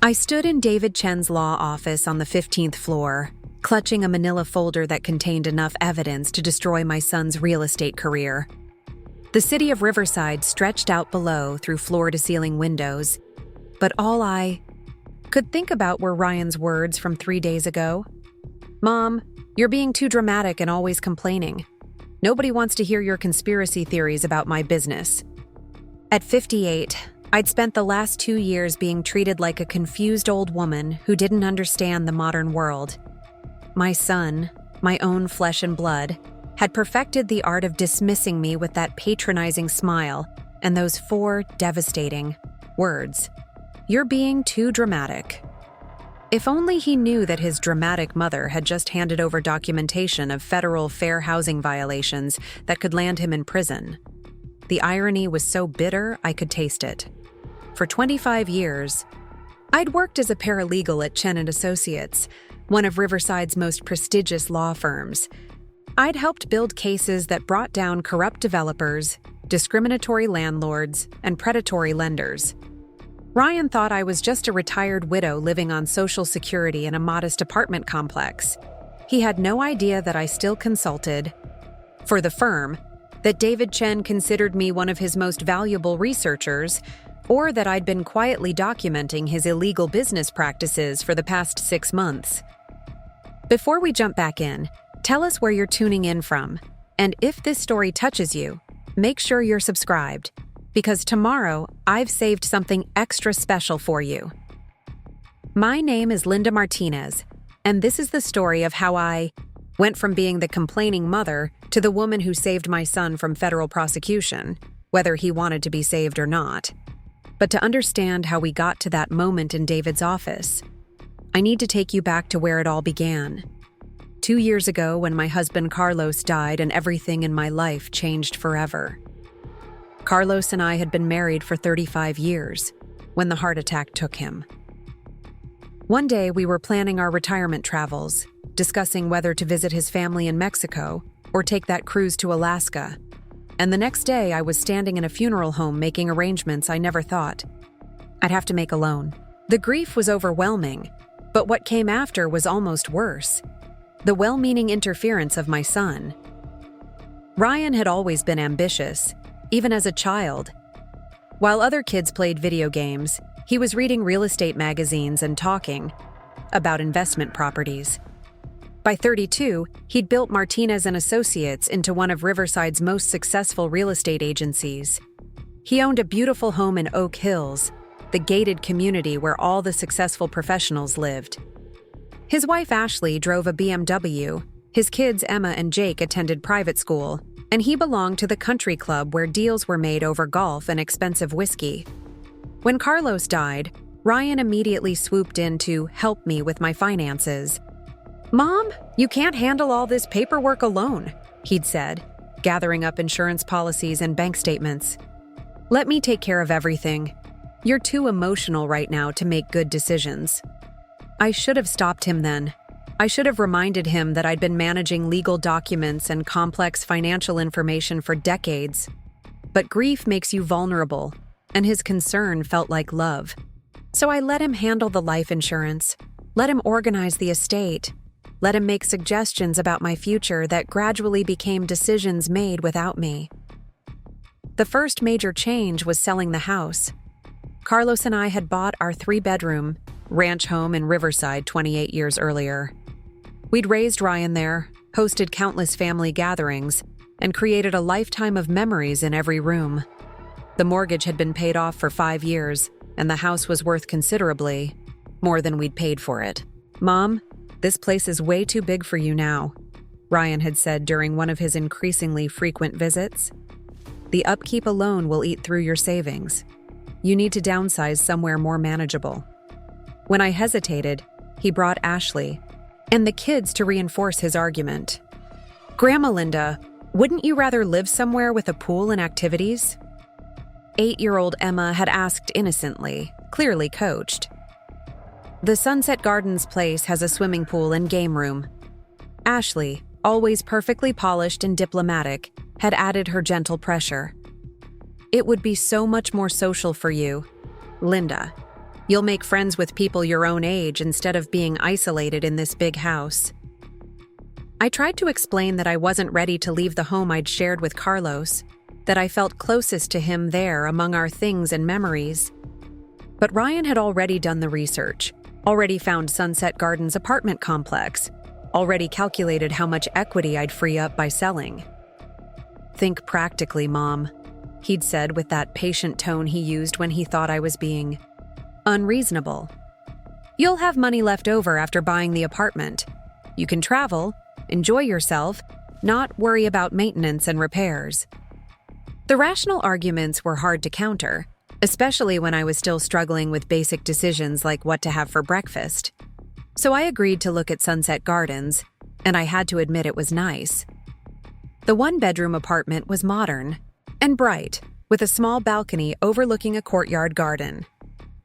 I stood in David Chen's law office on the 15th floor, clutching a manila folder that contained enough evidence to destroy my son's real estate career. The city of Riverside stretched out below through floor-to-ceiling windows, but all I could think about were Ryan's words from 3 days ago. "Mom, you're being too dramatic and always complaining. Nobody wants to hear your conspiracy theories about my business." At 58, I'd spent the last 2 years being treated like a confused old woman who didn't understand the modern world. My son, my own flesh and blood, had perfected the art of dismissing me with that patronizing smile and those 4 devastating words. "You're being too dramatic." If only he knew that his dramatic mother had just handed over documentation of federal fair housing violations that could land him in prison. The irony was so bitter I could taste it. For 25 years, I'd worked as a paralegal at Chen & Associates, one of Riverside's most prestigious law firms. I'd helped build cases that brought down corrupt developers, discriminatory landlords, and predatory lenders. Ryan thought I was just a retired widow living on Social Security in a modest apartment complex. He had no idea that I still consulted for the firm, that David Chen considered me one of his most valuable researchers, or that I'd been quietly documenting his illegal business practices for the past 6 months. Before we jump back in, tell us where you're tuning in from, and if this story touches you, make sure you're subscribed, because tomorrow I've saved something extra special for you. My name is Linda Martinez, and this is the story of how I went from being the complaining mother to the woman who saved my son from federal prosecution, whether he wanted to be saved or not. But to understand how we got to that moment in David's office, I need to take you back to where it all began. 2 years ago, when my husband Carlos died and everything in my life changed forever. Carlos and I had been married for 35 years when the heart attack took him. One day, we were planning our retirement travels, discussing whether to visit his family in Mexico or take that cruise to Alaska. And the next day, I was standing in a funeral home making arrangements I never thought I'd have to make alone. The grief was overwhelming, but what came after was almost worse. The well-meaning interference of my son. Ryan had always been ambitious, even as a child. While other kids played video games, he was reading real estate magazines and talking about investment properties. By 32, he'd built Martinez & Associates into one of Riverside's most successful real estate agencies. He owned a beautiful home in Oak Hills, the gated community where all the successful professionals lived. His wife Ashley drove a BMW, his kids Emma and Jake attended private school, and he belonged to the country club where deals were made over golf and expensive whiskey. When Carlos died, Ryan immediately swooped in to help me with my finances. "Mom, you can't handle all this paperwork alone," he'd said, gathering up insurance policies and bank statements. "Let me take care of everything. You're too emotional right now to make good decisions." I should have stopped him then. I should have reminded him that I'd been managing legal documents and complex financial information for decades. But grief makes you vulnerable, and his concern felt like love. So I let him handle the life insurance, let him organize the estate, let him make suggestions about my future that gradually became decisions made without me. The first major change was selling the house. Carlos and I had bought our 3-bedroom ranch home in Riverside 28 years earlier. We'd raised Ryan there, hosted countless family gatherings, and created a lifetime of memories in every room. The mortgage had been paid off for 5 years, and the house was worth considerably more than we'd paid for it. "Mom, this place is way too big for you now," Ryan had said during one of his increasingly frequent visits. "The upkeep alone will eat through your savings. You need to downsize somewhere more manageable." When I hesitated, he brought Ashley and the kids to reinforce his argument. "Grandma Linda, wouldn't you rather live somewhere with a pool and activities?" 8-year-old Emma had asked innocently, clearly coached. "The Sunset Gardens place has a swimming pool and game room." Ashley, always perfectly polished and diplomatic, had added her gentle pressure. "It would be so much more social for you, Linda." You'll make friends with people your own age instead of being isolated in this big house. I tried to explain that I wasn't ready to leave the home I'd shared with Carlos, that I felt closest to him there among our things and memories. But Ryan had already done the research, already found Sunset Gardens apartment complex, already calculated how much equity I'd free up by selling. "Think practically, Mom," he'd said with that patient tone he used when he thought I was being unreasonable. "You'll have money left over after buying the apartment. You can travel, enjoy yourself, not worry about maintenance and repairs." The rational arguments were hard to counter, especially when I was still struggling with basic decisions like what to have for breakfast. So I agreed to look at Sunset Gardens, and I had to admit it was nice. The one-bedroom apartment was modern and bright, with a small balcony overlooking a courtyard garden.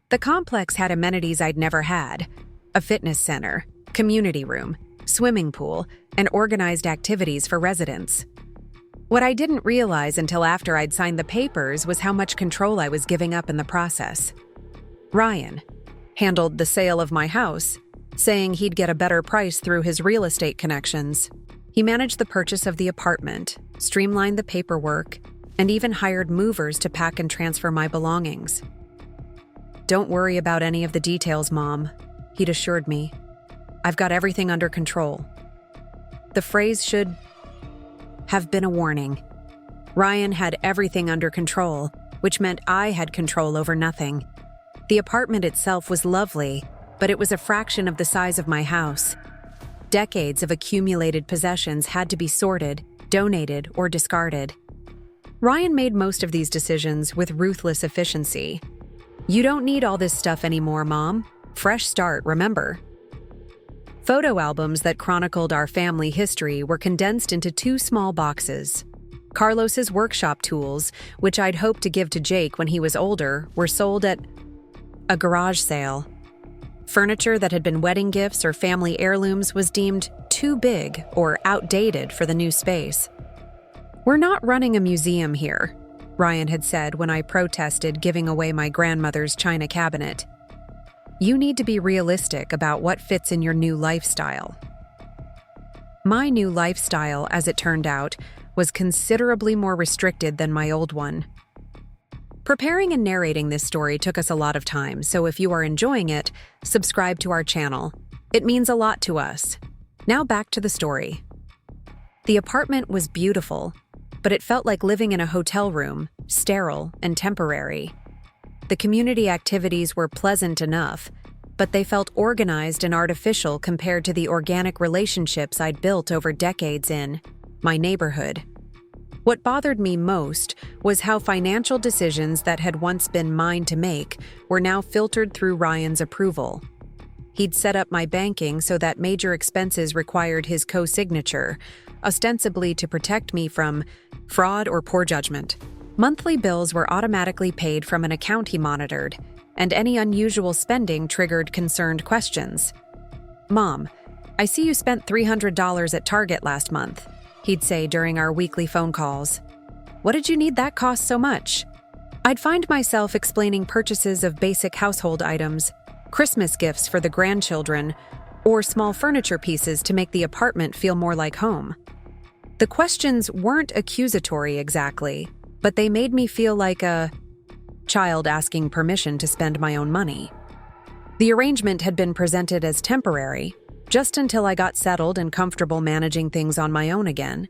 The complex had amenities I'd never had: a fitness center, community room, swimming pool, and organized activities for residents. What I didn't realize until after I'd signed the papers was how much control I was giving up in the process. Ryan handled the sale of my house, saying he'd get a better price through his real estate connections. He managed the purchase of the apartment, streamlined the paperwork, and even hired movers to pack and transfer my belongings. "Don't worry about any of the details, Mom," he'd assured me. "I've got everything under control." The phrase should have been a warning. Ryan had everything under control, which meant I had control over nothing. The apartment itself was lovely, but it was a fraction of the size of my house. Decades of accumulated possessions had to be sorted, donated, or discarded. Ryan made most of these decisions with ruthless efficiency. "You don't need all this stuff anymore, Mom. Fresh start, remember?" Photo albums that chronicled our family history were condensed into 2 small boxes. Carlos's workshop tools, which I'd hoped to give to Jake when he was older, were sold at a garage sale. Furniture that had been wedding gifts or family heirlooms was deemed too big or outdated for the new space. "We're not running a museum here," Ryan had said when I protested giving away my grandmother's china cabinet. "You need to be realistic about what fits in your new lifestyle." My new lifestyle, as it turned out, was considerably more restricted than my old one. Preparing and narrating this story took us a lot of time, so if you are enjoying it, subscribe to our channel. It means a lot to us. Now back to the story. The apartment was beautiful, but it felt like living in a hotel room, sterile and temporary. The community activities were pleasant enough, but they felt organized and artificial compared to the organic relationships I'd built over decades in my neighborhood. What bothered me most was how financial decisions that had once been mine to make were now filtered through Ryan's approval. He'd set up my banking so that major expenses required his co-signature, ostensibly to protect me from fraud or poor judgment. Monthly bills were automatically paid from an account he monitored, and any unusual spending triggered concerned questions. "Mom, I see you spent $300 at Target last month," he'd say during our weekly phone calls. "What did you need that cost so much?" I'd find myself explaining purchases of basic household items, Christmas gifts for the grandchildren, or small furniture pieces to make the apartment feel more like home. The questions weren't accusatory exactly, but they made me feel like a child asking permission to spend my own money. The arrangement had been presented as temporary, just until I got settled and comfortable managing things on my own again.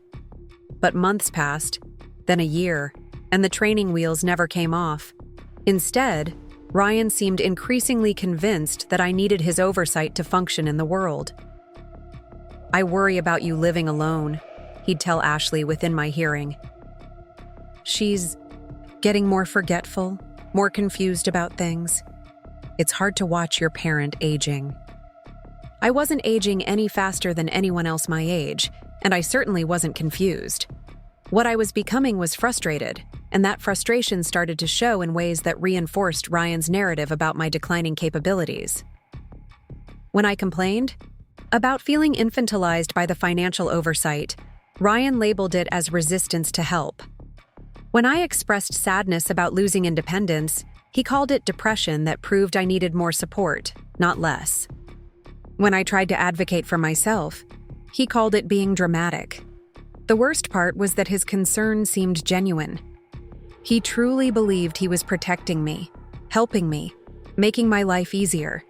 But months passed, then a year, and the training wheels never came off. Instead, Ryan seemed increasingly convinced that I needed his oversight to function in the world. "I worry about you living alone," he'd tell Ashley within my hearing. "She's getting more forgetful, more confused about things. It's hard to watch your parent aging." I wasn't aging any faster than anyone else my age, and I certainly wasn't confused. What I was becoming was frustrated, and that frustration started to show in ways that reinforced Ryan's narrative about my declining capabilities. When I complained about feeling infantilized by the financial oversight, Ryan labeled it as resistance to help. When I expressed sadness about losing independence, He called it depression that proved I needed more support, not less. When I tried to advocate for myself, he called it being dramatic. The worst part was that his concern seemed genuine. He truly believed he was protecting me, helping me, making my life easier.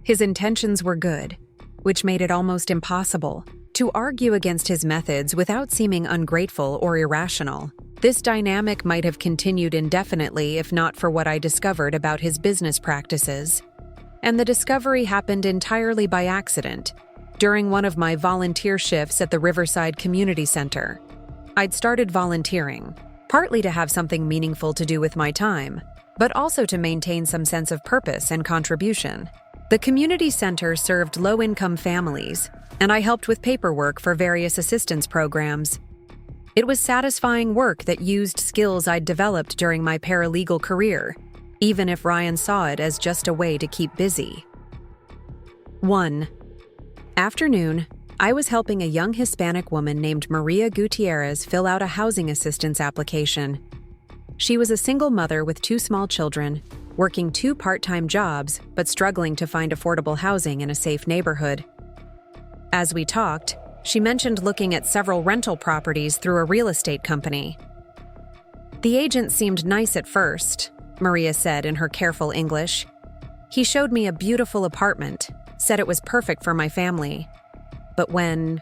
His intentions were good, which made it almost impossible to argue against his methods without seeming ungrateful or irrational. This dynamic might have continued indefinitely if not for what I discovered about his business practices. And the discovery happened entirely by accident, during one of my volunteer shifts at the Riverside Community Center. I'd started volunteering, partly to have something meaningful to do with my time, but also to maintain some sense of purpose and contribution. The community center served low-income families, and I helped with paperwork for various assistance programs. It was satisfying work that used skills I'd developed during my paralegal career, even if Ryan saw it as just a way to keep busy. 1. Afternoon, I was helping a young Hispanic woman named Maria Gutierrez fill out a housing assistance application. She was a single mother with 2 small children, working 2 part-time jobs, but struggling to find affordable housing in a safe neighborhood. As we talked, she mentioned looking at several rental properties through a real estate company. The agent seemed nice at first, Maria said in her careful English. He showed me a beautiful apartment, said it was perfect for my family. But when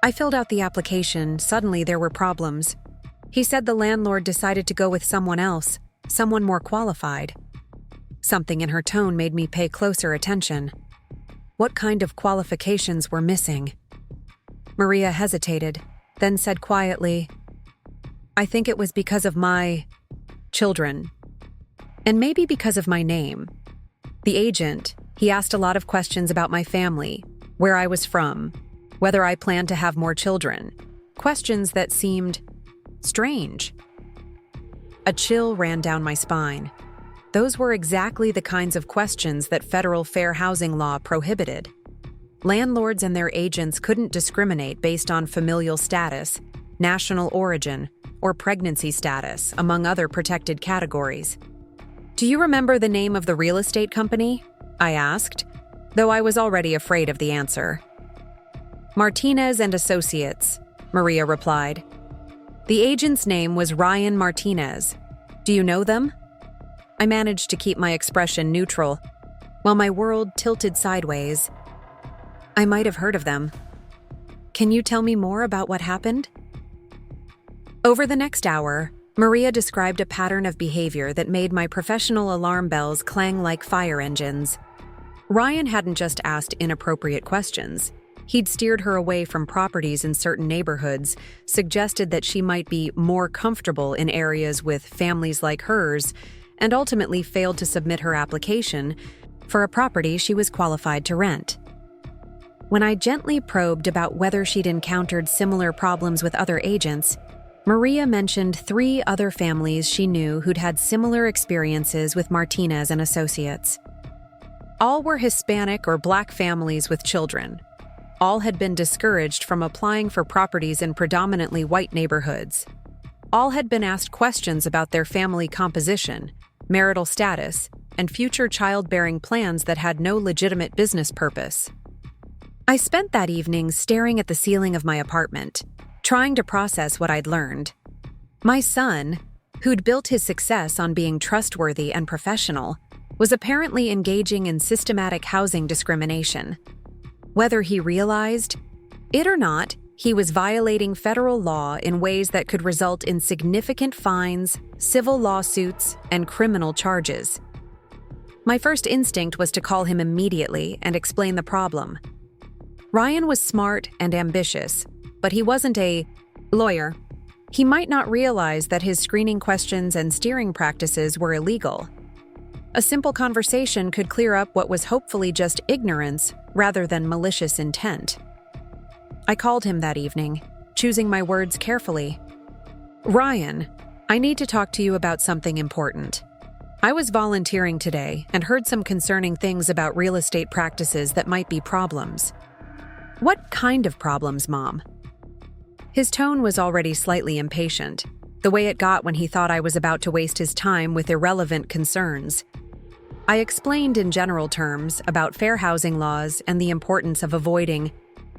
I filled out the application, suddenly there were problems. He said the landlord decided to go with someone else, someone more qualified. Something in her tone made me pay closer attention. What kind of qualifications were missing? Maria hesitated, then said quietly, I think it was because of my children. And maybe because of my name. The agent, he asked a lot of questions about my family, where I was from, whether I planned to have more children. Questions that seemed strange. A chill ran down my spine. Those were exactly the kinds of questions that federal fair housing law prohibited. Landlords and their agents couldn't discriminate based on familial status, national origin, or pregnancy status, among other protected categories. Do you remember the name of the real estate company? I asked, though I was already afraid of the answer. Martinez and Associates, Maria replied. The agent's name was Ryan Martinez. Do you know them? I managed to keep my expression neutral, while my world tilted sideways. I might have heard of them. Can you tell me more about what happened? Over the next hour, Maria described a pattern of behavior that made my professional alarm bells clang like fire engines. Ryan hadn't just asked inappropriate questions. He'd steered her away from properties in certain neighborhoods, suggested that she might be more comfortable in areas with families like hers, and ultimately failed to submit her application for a property she was qualified to rent. When I gently probed about whether she'd encountered similar problems with other agents, Maria mentioned 3 other families she knew who'd had similar experiences with Martinez and Associates. All were Hispanic or Black families with children. All had been discouraged from applying for properties in predominantly white neighborhoods. All had been asked questions about their family composition, marital status, and future childbearing plans that had no legitimate business purpose. I spent that evening staring at the ceiling of my apartment, trying to process what I'd learned. My son, who'd built his success on being trustworthy and professional, was apparently engaging in systematic housing discrimination. Whether he realized it or not, he was violating federal law in ways that could result in significant fines, civil lawsuits, and criminal charges. My first instinct was to call him immediately and explain the problem. Ryan was smart and ambitious, but he wasn't a lawyer. He might not realize that his screening questions and steering practices were illegal. A simple conversation could clear up what was hopefully just ignorance rather than malicious intent. I called him that evening, choosing my words carefully. Ryan, I need to talk to you about something important. I was volunteering today and heard some concerning things about real estate practices that might be problems. What kind of problems, Mom? His tone was already slightly impatient. the way it got when he thought I was about to waste his time with irrelevant concerns. I explained in general terms about fair housing laws and the importance of avoiding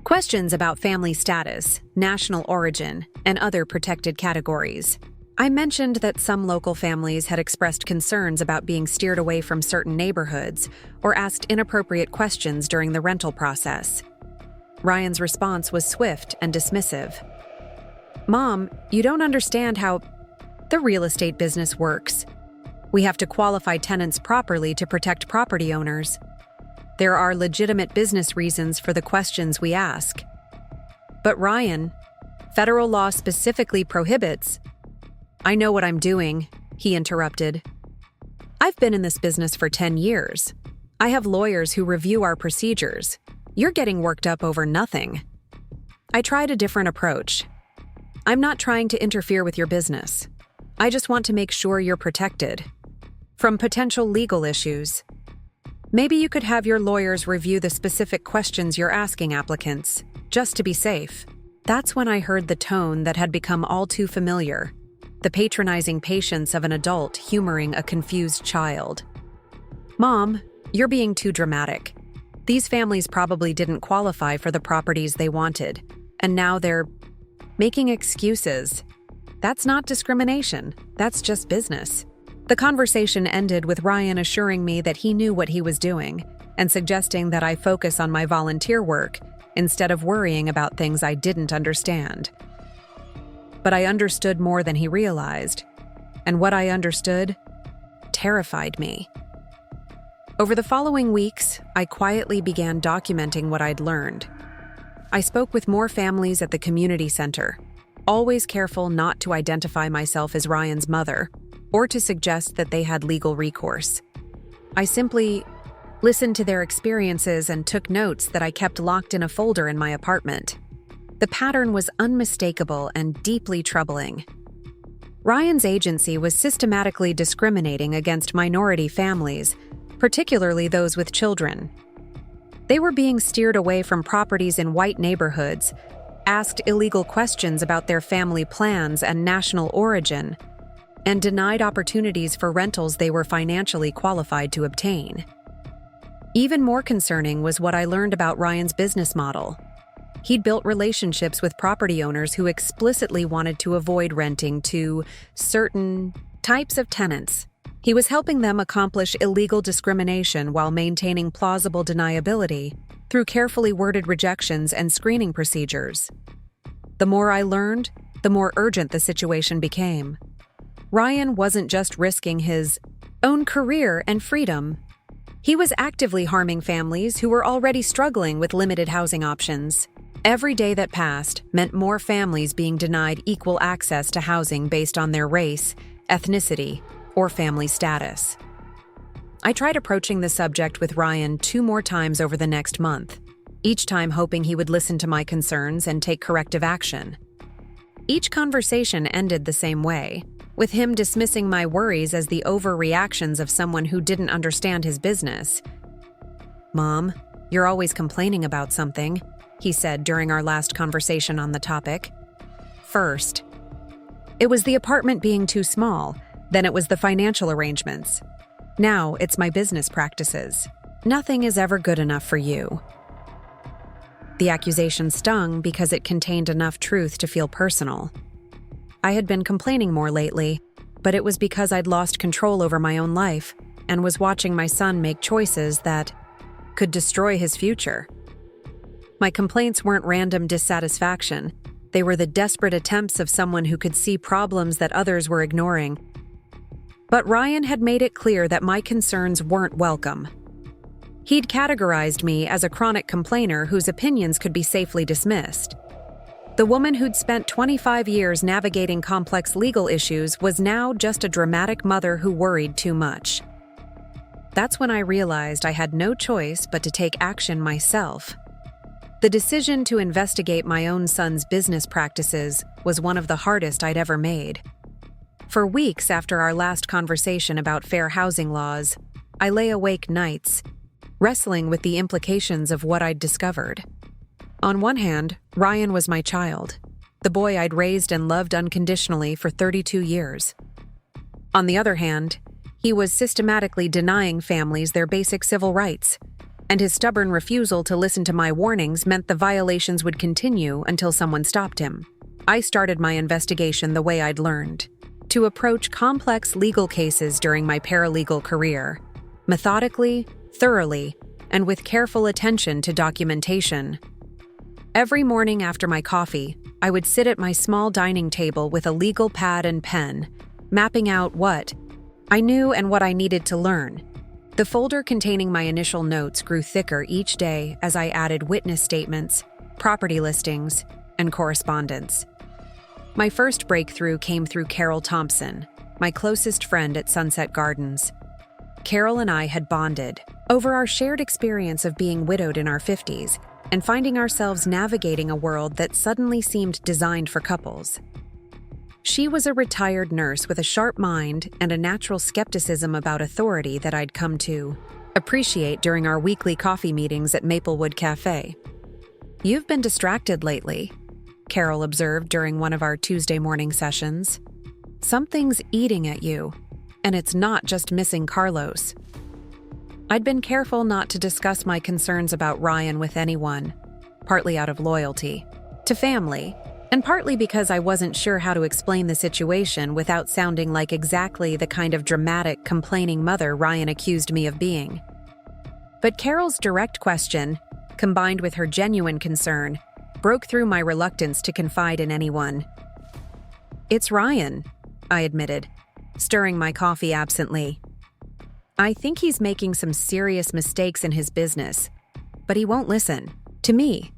questions about family status, national origin, and other protected categories. I mentioned that some local families had expressed concerns about being steered away from certain neighborhoods or asked inappropriate questions during the rental process. Ryan's response was swift and dismissive. "Mom, you don't understand how the real estate business works. We have to qualify tenants properly to protect property owners. There are legitimate business reasons for the questions we ask." "But Ryan, federal law specifically prohibits—" "I know what I'm doing," he interrupted. "I've been in this business for 10 years. I have lawyers who review our procedures. You're getting worked up over nothing." I tried a different approach. "I'm not trying to interfere with your business. I just want to make sure you're protected from potential legal issues. Maybe you could have your lawyers review the specific questions you're asking applicants, just to be safe." That's when I heard the tone that had become all too familiar, the patronizing patience of an adult humoring a confused child. "Mom, you're being too dramatic. These families probably didn't qualify for the properties they wanted, and now they're making excuses. That's not discrimination, that's just business." The conversation ended with Ryan assuring me that he knew what he was doing and suggesting that I focus on my volunteer work instead of worrying about things I didn't understand. But I understood more than he realized, and what I understood terrified me. Over the following weeks, I quietly began documenting what I'd learned. I spoke with more families at the community center, always careful not to identify myself as Ryan's mother or to suggest that they had legal recourse. I simply listened to their experiences and took notes that I kept locked in a folder in my apartment. The pattern was unmistakable and deeply troubling. Ryan's agency was systematically discriminating against minority families, particularly those with children. They were being steered away from properties in white neighborhoods, asked illegal questions about their family plans and national origin, and denied opportunities for rentals they were financially qualified to obtain. Even more concerning was what I learned about Ryan's business model. He'd built relationships with property owners who explicitly wanted to avoid renting to certain types of tenants. He was helping them accomplish illegal discrimination while maintaining plausible deniability through carefully worded rejections and screening procedures. The more I learned, the more urgent the situation became. Ryan wasn't just risking his own career and freedom. He was actively harming families who were already struggling with limited housing options. Every day that passed meant more families being denied equal access to housing based on their race, ethnicity, or family status. I tried approaching the subject with Ryan 2 more times over the next month, each time hoping he would listen to my concerns and take corrective action. Each conversation ended the same way, with him dismissing my worries as the overreactions of someone who didn't understand his business. "Mom, you're always complaining about something," he said during our last conversation on the topic. First, it was the apartment being too small, then it was the financial arrangements. Now it's my business practices. Nothing is ever good enough for you. The accusation stung because it contained enough truth to feel personal. I had been complaining more lately, but it was because I'd lost control over my own life and was watching my son make choices that could destroy his future. My complaints weren't random dissatisfaction. They were the desperate attempts of someone who could see problems that others were ignoring. But Ryan had made it clear that my concerns weren't welcome. He'd categorized me as a chronic complainer whose opinions could be safely dismissed. The woman who'd spent 25 years navigating complex legal issues was now just a dramatic mother who worried too much. That's when I realized I had no choice but to take action myself. The decision to investigate my own son's business practices was one of the hardest I'd ever made. For weeks after our last conversation about fair housing laws, I lay awake nights, wrestling with the implications of what I'd discovered. On one hand, Ryan was my child. the boy I'd raised and loved unconditionally for 32 years. On the other hand, he was systematically denying families their basic civil rights, and his stubborn refusal to listen to my warnings meant the violations would continue until someone stopped him. I started my investigation the way I'd learned, to approach complex legal cases during my paralegal career, methodically, thoroughly, and with careful attention to documentation. Every morning after my coffee, I would sit at my small dining table with a legal pad and pen, mapping out what I knew and what I needed to learn. The folder containing my initial notes grew thicker each day as I added witness statements, property listings, and correspondence. My first breakthrough came through Carol Thompson, my closest friend at Sunset Gardens. Carol and I had bonded over our shared experience of being widowed in our 50s and finding ourselves navigating a world that suddenly seemed designed for couples. She was a retired nurse with a sharp mind and a natural skepticism about authority that I'd come to appreciate during our weekly coffee meetings at Maplewood Cafe. "You've been distracted lately," Carol observed during one of our Tuesday morning sessions. "Something's eating at you, and it's not just missing Carlos." I'd been careful not to discuss my concerns about Ryan with anyone, partly out of loyalty to family, and partly because I wasn't sure how to explain the situation without sounding like exactly the kind of dramatic, complaining mother Ryan accused me of being. But Carol's direct question, combined with her genuine concern, broke through my reluctance to confide in anyone. "It's Ryan," I admitted, stirring my coffee absently. "I think he's making some serious mistakes in his business, but he won't listen to me.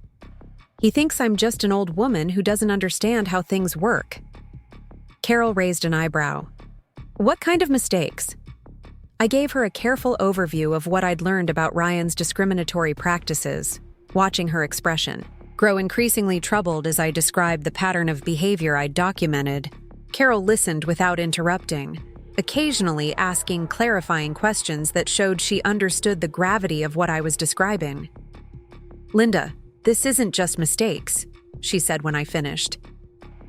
He thinks I'm just an old woman who doesn't understand how things work." Carol raised an eyebrow. "What kind of mistakes?" I gave her a careful overview of what I'd learned about Ryan's discriminatory practices, watching her expression grow increasingly troubled as I described the pattern of behavior I'd documented. Carol listened without interrupting, occasionally asking clarifying questions that showed she understood the gravity of what I was describing. "Linda, this isn't just mistakes," she said when I finished.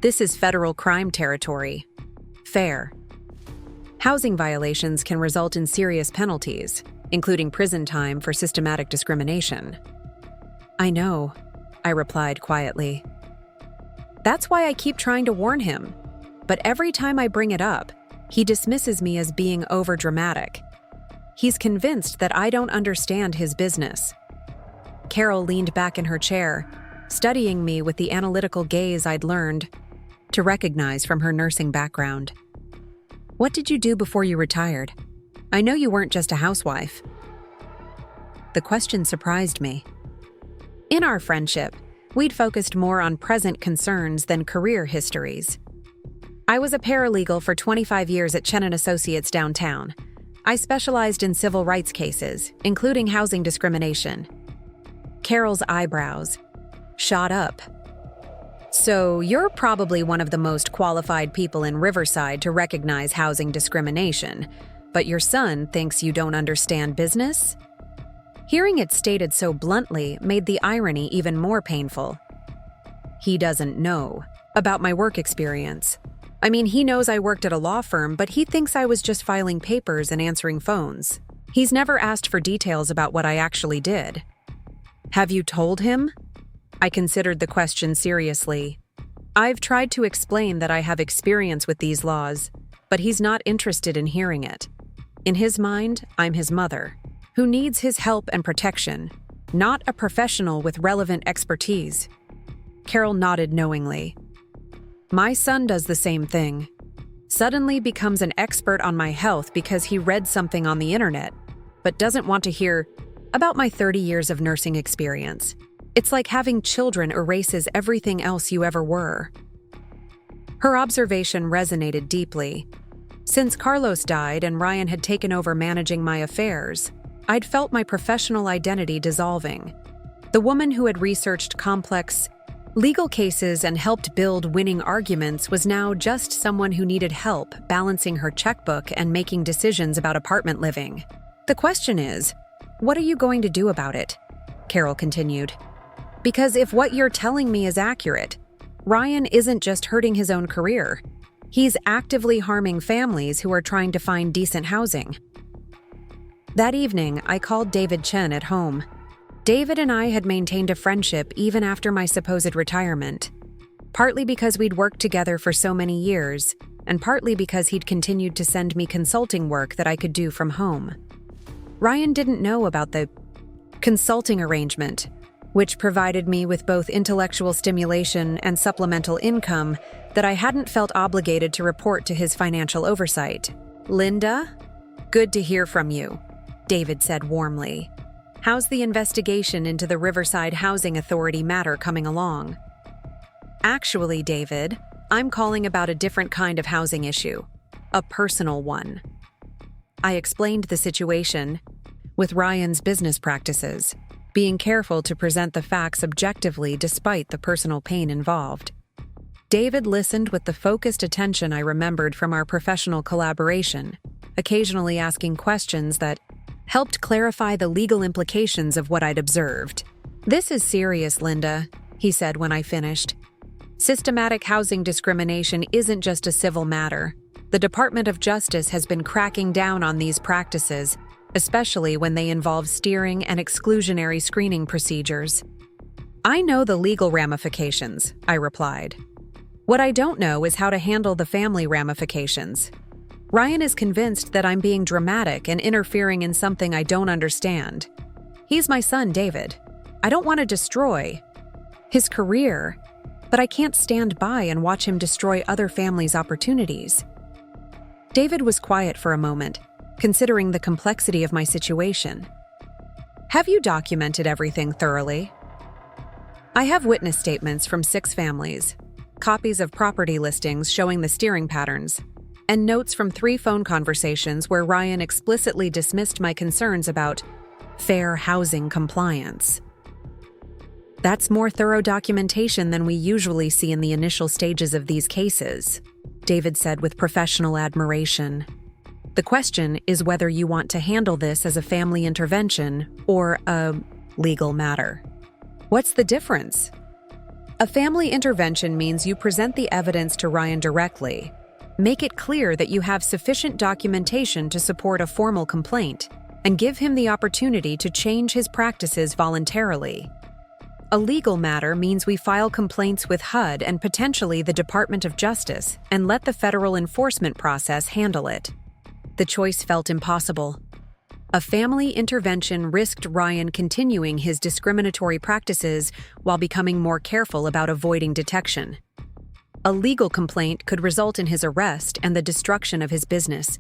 "This is federal crime territory. Fair. Housing violations can result in serious penalties, including prison time for systematic discrimination." "I know," I replied quietly. "That's why I keep trying to warn him. But every time I bring it up, he dismisses me as being overdramatic. He's convinced that I don't understand his business." Carol leaned back in her chair, studying me with the analytical gaze I'd learned to recognize from her nursing background. "What did you do before you retired? I know you weren't just a housewife." The question surprised me. In our friendship, we'd focused more on present concerns than career histories. I was a paralegal for 25 years at Chen & Associates downtown. I specialized in civil rights cases, including housing discrimination. Carol's eyebrows shot up. "So you're probably one of the most qualified people in Riverside to recognize housing discrimination, but your son thinks you don't understand business?" Hearing it stated so bluntly made the irony even more painful. He doesn't know about my work experience. I mean, he knows I worked at a law firm, but he thinks I was just filing papers and answering phones. He's never asked for details about what I actually did. "Have you told him?" I considered the question seriously. I've tried to explain that I have experience with these laws, but he's not interested in hearing it. In his mind, I'm his mother, who needs his help and protection, not a professional with relevant expertise. Carol nodded knowingly. "My son does the same thing. Suddenly becomes an expert on my health because he read something on the internet, but doesn't want to hear about my 30 years of nursing experience. It's like having children erases everything else you ever were." Her observation resonated deeply. Since Carlos died and Ryan had taken over managing my affairs, I'd felt my professional identity dissolving. The woman who had researched complex legal cases and helped build winning arguments was now just someone who needed help balancing her checkbook and making decisions about apartment living. "The question is, what are you going to do about it?" Carol continued. "Because if what you're telling me is accurate, Ryan isn't just hurting his own career. He's actively harming families who are trying to find decent housing. That evening, I called David Chen at home. David and I had maintained a friendship even after my supposed retirement, partly because we'd worked together for so many years, and partly because he'd continued to send me consulting work that I could do from home. Ryan didn't know about the consulting arrangement, which provided me with both intellectual stimulation and supplemental income that I hadn't felt obligated to report to his financial oversight. "Linda, good to hear from you," David said warmly. "How's the investigation into the Riverside Housing Authority matter coming along?" "Actually, David, I'm calling about a different kind of housing issue, a personal one." I explained the situation with Ryan's business practices, being careful to present the facts objectively despite the personal pain involved. David listened with the focused attention I remembered from our professional collaboration, occasionally asking questions that helped clarify the legal implications of what I'd observed. "This is serious, Linda," he said when I finished. "Systematic housing discrimination isn't just a civil matter. The Department of Justice has been cracking down on these practices, especially when they involve steering and exclusionary screening procedures." "I know the legal ramifications," I replied. "What I don't know is how to handle the family ramifications. Ryan is convinced that I'm being dramatic and interfering in something I don't understand. He's my son, David. I don't want to destroy his career, but I can't stand by and watch him destroy other families' opportunities." David was quiet for a moment, considering the complexity of my situation. "Have you documented everything thoroughly?" "I have witness statements from 6 families, copies of property listings showing the steering patterns, and notes from 3 phone conversations where Ryan explicitly dismissed my concerns about fair housing compliance." "That's more thorough documentation than we usually see in the initial stages of these cases," David said with professional admiration. "The question is whether you want to handle this as a family intervention or a legal matter." "What's the difference?" "A family intervention means you present the evidence to Ryan directly. Make it clear that you have sufficient documentation to support a formal complaint, and give him the opportunity to change his practices voluntarily. A legal matter means we file complaints with HUD and potentially the Department of Justice and let the federal enforcement process handle it." The choice felt impossible. A family intervention risked Ryan continuing his discriminatory practices while becoming more careful about avoiding detection. A legal complaint could result in his arrest and the destruction of his business,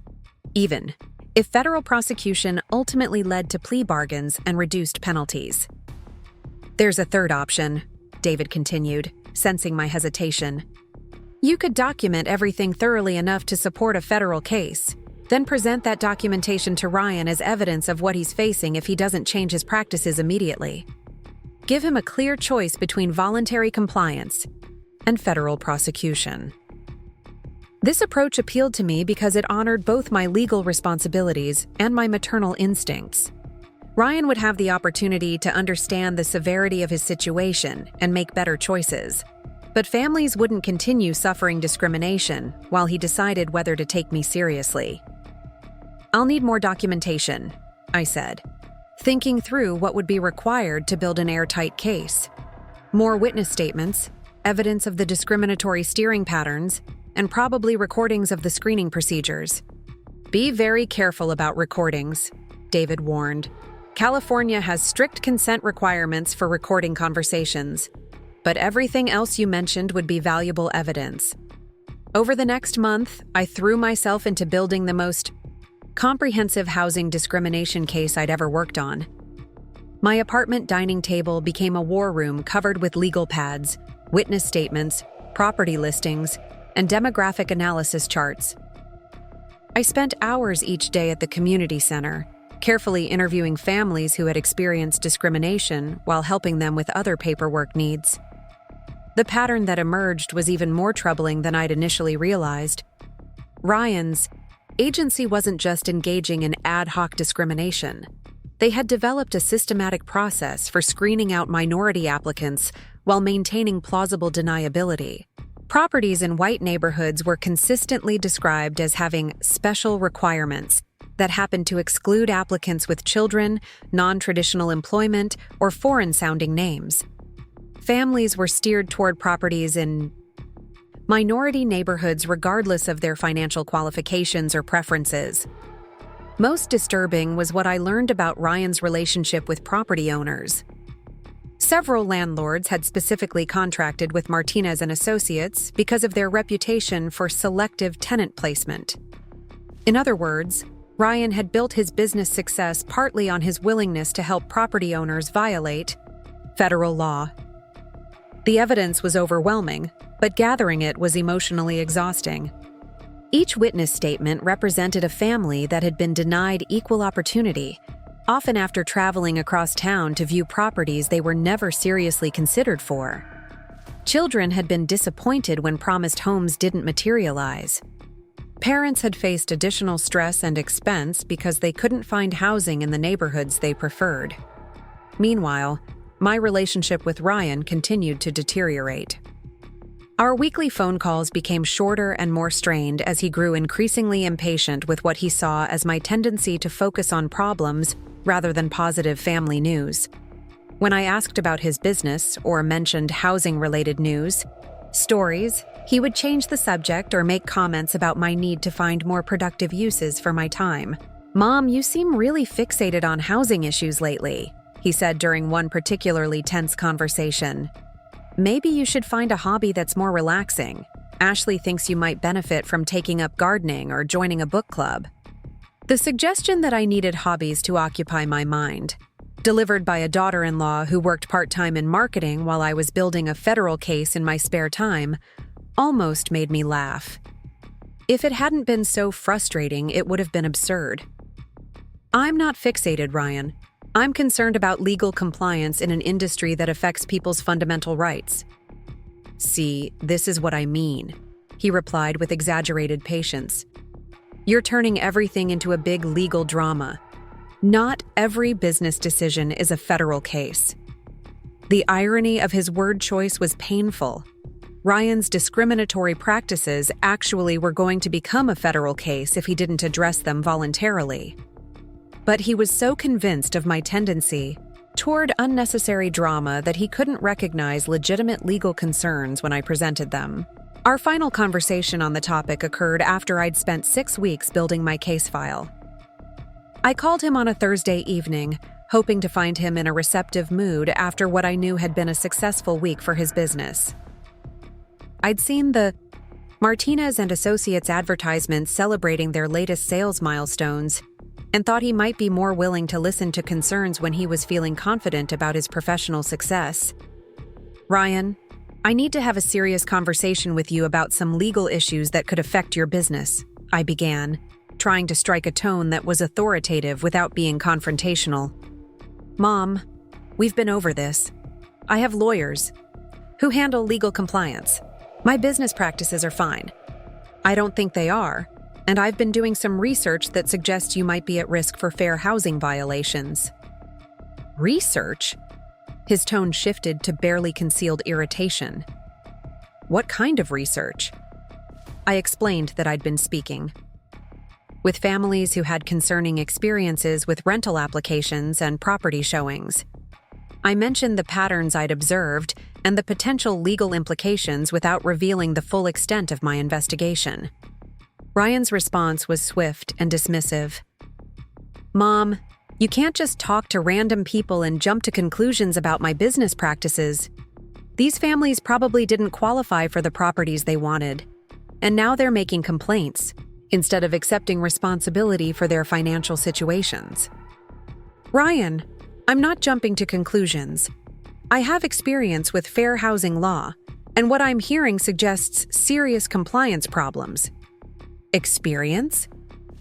even if federal prosecution ultimately led to plea bargains and reduced penalties. "There's a third option," David continued, sensing my hesitation. "You could document everything thoroughly enough to support a federal case, then present that documentation to Ryan as evidence of what he's facing if he doesn't change his practices immediately. Give him a clear choice between voluntary compliance and federal prosecution." This approach appealed to me because it honored both my legal responsibilities and my maternal instincts. Ryan would have the opportunity to understand the severity of his situation and make better choices, but families wouldn't continue suffering discrimination while he decided whether to take me seriously. "I'll need more documentation," I said, thinking through what would be required to build an airtight case. "More witness statements, evidence of the discriminatory steering patterns, and probably recordings of the screening procedures." "Be very careful about recordings," David warned. "California has strict consent requirements for recording conversations, but everything else you mentioned would be valuable evidence." Over the next month, I threw myself into building the most comprehensive housing discrimination case I'd ever worked on. My apartment dining table became a war room covered with legal pads, witness statements, property listings, and demographic analysis charts. I spent hours each day at the community center, carefully interviewing families who had experienced discrimination while helping them with other paperwork needs. The pattern that emerged was even more troubling than I'd initially realized. Ryan's agency wasn't just engaging in ad hoc discrimination. They had developed a systematic process for screening out minority applicants while maintaining plausible deniability. Properties in white neighborhoods were consistently described as having special requirements that happened to exclude applicants with children, non-traditional employment, or foreign-sounding names. Families were steered toward properties in minority neighborhoods regardless of their financial qualifications or preferences. Most disturbing was what I learned about Ryan's relationship with property owners. Several landlords had specifically contracted with Martinez and Associates because of their reputation for selective tenant placement. In other words, Ryan had built his business success partly on his willingness to help property owners violate federal law. The evidence was overwhelming, but gathering it was emotionally exhausting. Each witness statement represented a family that had been denied equal opportunity, often after traveling across town to view properties they were never seriously considered for. Children had been disappointed when promised homes didn't materialize. Parents had faced additional stress and expense because they couldn't find housing in the neighborhoods they preferred. Meanwhile, my relationship with Ryan continued to deteriorate. Our weekly phone calls became shorter and more strained as he grew increasingly impatient with what he saw as my tendency to focus on problems rather than positive family news. When I asked about his business or mentioned housing-related news, stories, he would change the subject or make comments about my need to find more productive uses for my time. "Mom, you seem really fixated on housing issues lately," he said during one particularly tense conversation. "Maybe you should find a hobby that's more relaxing. Ashley thinks you might benefit from taking up gardening or joining a book club." The suggestion that I needed hobbies to occupy my mind, delivered by a daughter-in-law who worked part-time in marketing while I was building a federal case in my spare time, almost made me laugh. If it hadn't been so frustrating, it would have been absurd. "I'm not fixated, Ryan. I'm concerned about legal compliance in an industry that affects people's fundamental rights." "See, this is what I mean," he replied with exaggerated patience. "You're turning everything into a big legal drama. Not every business decision is a federal case." The irony of his word choice was painful. Ryan's discriminatory practices actually were going to become a federal case if he didn't address them voluntarily. But he was so convinced of my tendency toward unnecessary drama that he couldn't recognize legitimate legal concerns when I presented them. Our final conversation on the topic occurred after I'd spent 6 weeks building my case file. I called him on a Thursday evening, hoping to find him in a receptive mood after what I knew had been a successful week for his business. I'd seen the Martinez and Associates advertisements celebrating their latest sales milestones and thought he might be more willing to listen to concerns when he was feeling confident about his professional success. "Ryan, I need to have a serious conversation with you about some legal issues that could affect your business," I began, trying to strike a tone that was authoritative without being confrontational. "Mom, we've been over this. I have lawyers who handle legal compliance. My business practices are fine. I don't think they are, and I've been doing some research that suggests you might be at risk for fair housing violations." "Research?" His tone shifted to barely concealed irritation. "What kind of research?" I explained that I'd been speaking with families who had concerning experiences with rental applications and property showings. I mentioned the patterns I'd observed and the potential legal implications without revealing the full extent of my investigation. Ryan's response was swift and dismissive. "Mom, you can't just talk to random people and jump to conclusions about my business practices. These families probably didn't qualify for the properties they wanted, and now they're making complaints instead of accepting responsibility for their financial situations." "Ryan, I'm not jumping to conclusions. I have experience with fair housing law, and what I'm hearing suggests serious compliance problems." "Experience?"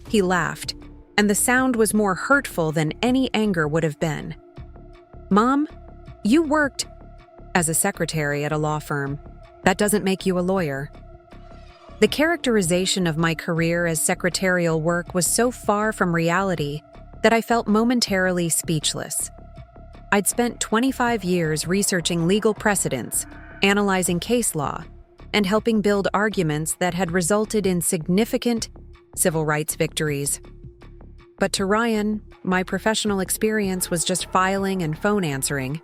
He laughed, and the sound was more hurtful than any anger would have been. "Mom, you worked as a secretary at a law firm. That doesn't make you a lawyer." The characterization of my career as secretarial work was so far from reality that I felt momentarily speechless. I'd spent 25 years researching legal precedents, analyzing case law, and helping build arguments that had resulted in significant civil rights victories. But to Ryan, my professional experience was just filing and phone answering,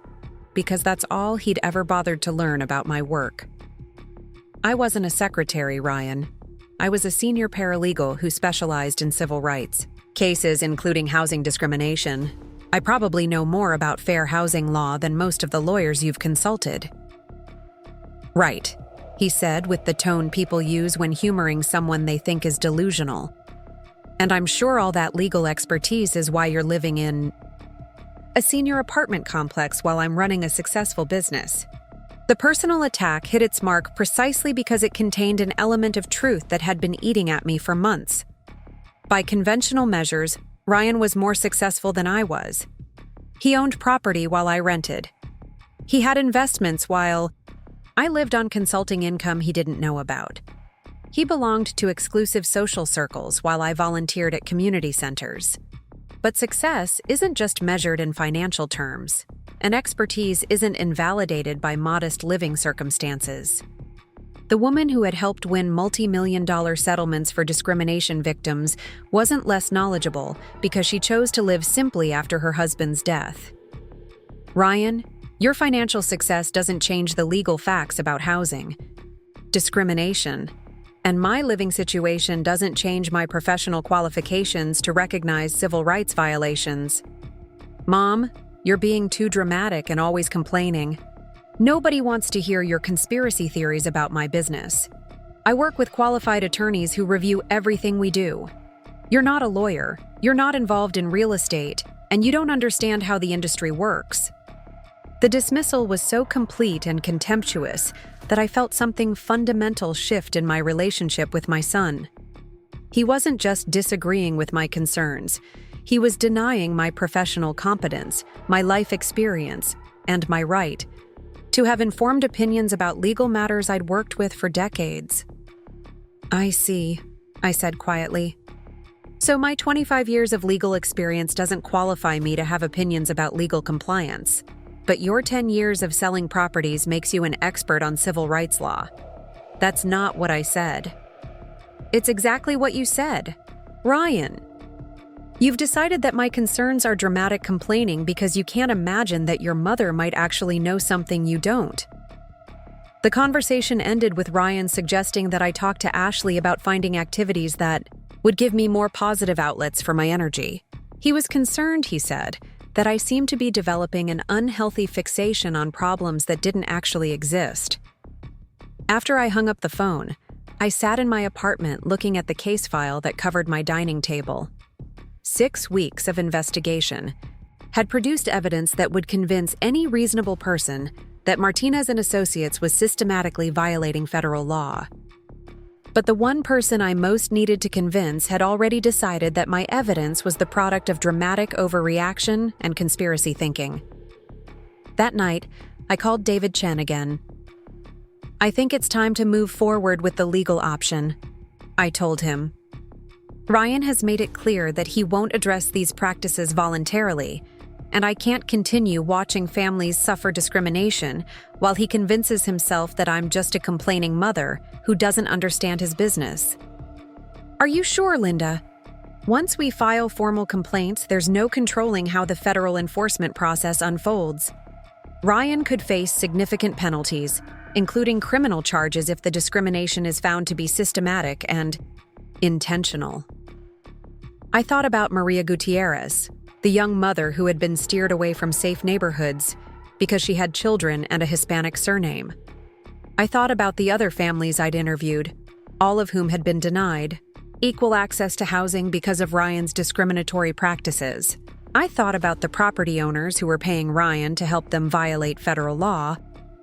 because that's all he'd ever bothered to learn about my work. I wasn't a secretary, Ryan. I was a senior paralegal who specialized in civil rights, cases including housing discrimination. I probably know more about fair housing law than most of the lawyers you've consulted. Right, he said with the tone people use when humoring someone they think is delusional. And I'm sure all that legal expertise is why you're living in a senior apartment complex while I'm running a successful business. The personal attack hit its mark precisely because it contained an element of truth that had been eating at me for months. By conventional measures, Ryan was more successful than I was. He owned property while I rented. He had investments while I lived on consulting income he didn't know about. He belonged to exclusive social circles while I volunteered at community centers. But success isn't just measured in financial terms, and expertise isn't invalidated by modest living circumstances. The woman who had helped win multi-million-dollar settlements for discrimination victims wasn't less knowledgeable because she chose to live simply after her husband's death. Ryan, your financial success doesn't change the legal facts about housing, discrimination, and my living situation doesn't change my professional qualifications to recognize civil rights violations. Mom, you're being too dramatic and always complaining. Nobody wants to hear your conspiracy theories about my business. I work with qualified attorneys who review everything we do. You're not a lawyer, you're not involved in real estate, and you don't understand how the industry works. The dismissal was so complete and contemptuous that I felt something fundamental shift in my relationship with my son. He wasn't just disagreeing with my concerns. He was denying my professional competence, my life experience, and my right to have informed opinions about legal matters I'd worked with for decades. I see, I said quietly. So my 25 years of legal experience doesn't qualify me to have opinions about legal compliance, but your 10 years of selling properties makes you an expert on civil rights law. That's not what I said. It's exactly what you said. Ryan, you've decided that my concerns are dramatic complaining because you can't imagine that your mother might actually know something you don't. The conversation ended with Ryan suggesting that I talk to Ashley about finding activities that would give me more positive outlets for my energy. He was concerned, he said, that I seemed to be developing an unhealthy fixation on problems that didn't actually exist. After I hung up the phone, I sat in my apartment looking at the case file that covered my dining table. 6 weeks of investigation had produced evidence that would convince any reasonable person that Martinez and Associates was systematically violating federal law. But the one person I most needed to convince had already decided that my evidence was the product of dramatic overreaction and conspiracy thinking. That night, I called David Chen again. I think it's time to move forward with the legal option, I told him. Ryan has made it clear that he won't address these practices voluntarily, and I can't continue watching families suffer discrimination while he convinces himself that I'm just a complaining mother who doesn't understand his business. Are you sure, Linda? Once we file formal complaints, there's no controlling how the federal enforcement process unfolds. Ryan could face significant penalties, including criminal charges if the discrimination is found to be systematic and intentional. I thought about Maria Gutierrez, the young mother who had been steered away from safe neighborhoods because she had children and a Hispanic surname. I thought about the other families I'd interviewed, all of whom had been denied equal access to housing because of Ryan's discriminatory practices. I thought about the property owners who were paying Ryan to help them violate federal law,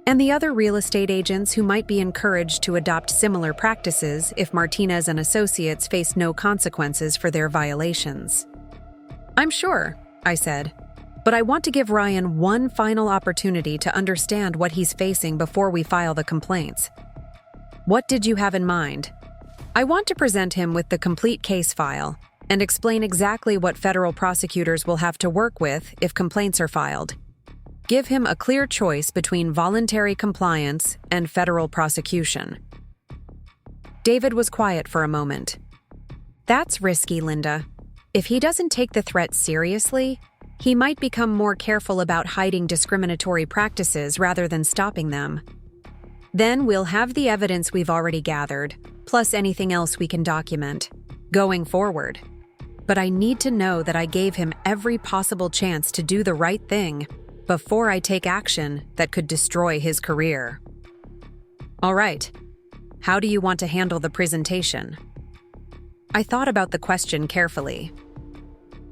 and the other real estate agents who might be encouraged to adopt similar practices if Martinez and Associates face no consequences for their violations. I'm sure, I said, but I want to give Ryan one final opportunity to understand what he's facing before we file the complaints. What did you have in mind? I want to present him with the complete case file and explain exactly what federal prosecutors will have to work with if complaints are filed. give him a clear choice between voluntary compliance and federal prosecution. David was quiet for a moment. That's risky, Linda. If he doesn't take the threat seriously, he might become more careful about hiding discriminatory practices rather than stopping them. Then we'll have the evidence we've already gathered, plus anything else we can document, going forward. But I need to know that I gave him every possible chance to do the right thing before I take action that could destroy his career. All right. How do you want to handle the presentation? I thought about the question carefully.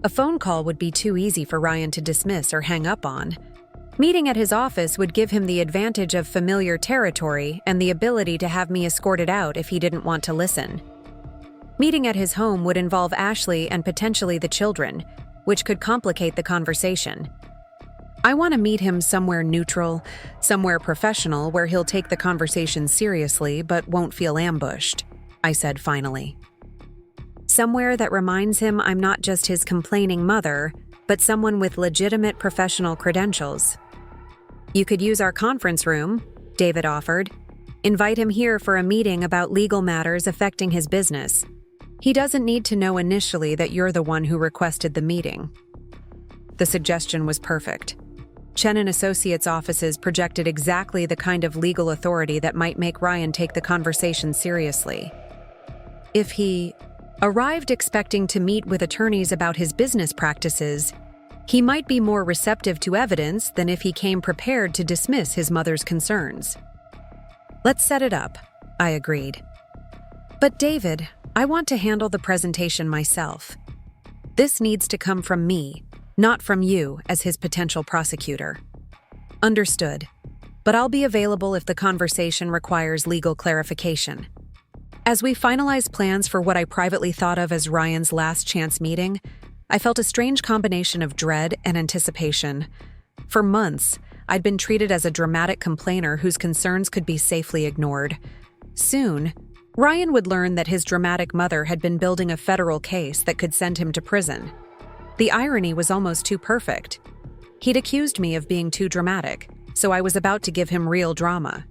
A phone call would be too easy for Ryan to dismiss or hang up on. Meeting at his office would give him the advantage of familiar territory and the ability to have me escorted out if he didn't want to listen. Meeting at his home would involve Ashley and potentially the children, which could complicate the conversation. I want to meet him somewhere neutral, somewhere professional where he'll take the conversation seriously but won't feel ambushed, I said finally. Somewhere that reminds him I'm not just his complaining mother, but someone with legitimate professional credentials. You could use our conference room, David offered. Invite him here for a meeting about legal matters affecting his business. He doesn't need to know initially that you're the one who requested the meeting. The suggestion was perfect. Chen & Associates offices projected exactly the kind of legal authority that might make Ryan take the conversation seriously. If he arrived expecting to meet with attorneys about his business practices, he might be more receptive to evidence than if he came prepared to dismiss his mother's concerns. Let's set it up, I agreed. But David, I want to handle the presentation myself. This needs to come from me, not from you as his potential prosecutor. Understood, but I'll be available if the conversation requires legal clarification. As we finalized plans for what I privately thought of as Ryan's last chance meeting, I felt a strange combination of dread and anticipation. For months, I'd been treated as a dramatic complainer whose concerns could be safely ignored. Soon, Ryan would learn that his dramatic mother had been building a federal case that could send him to prison. The irony was almost too perfect. He'd accused me of being too dramatic, so I was about to give him real drama.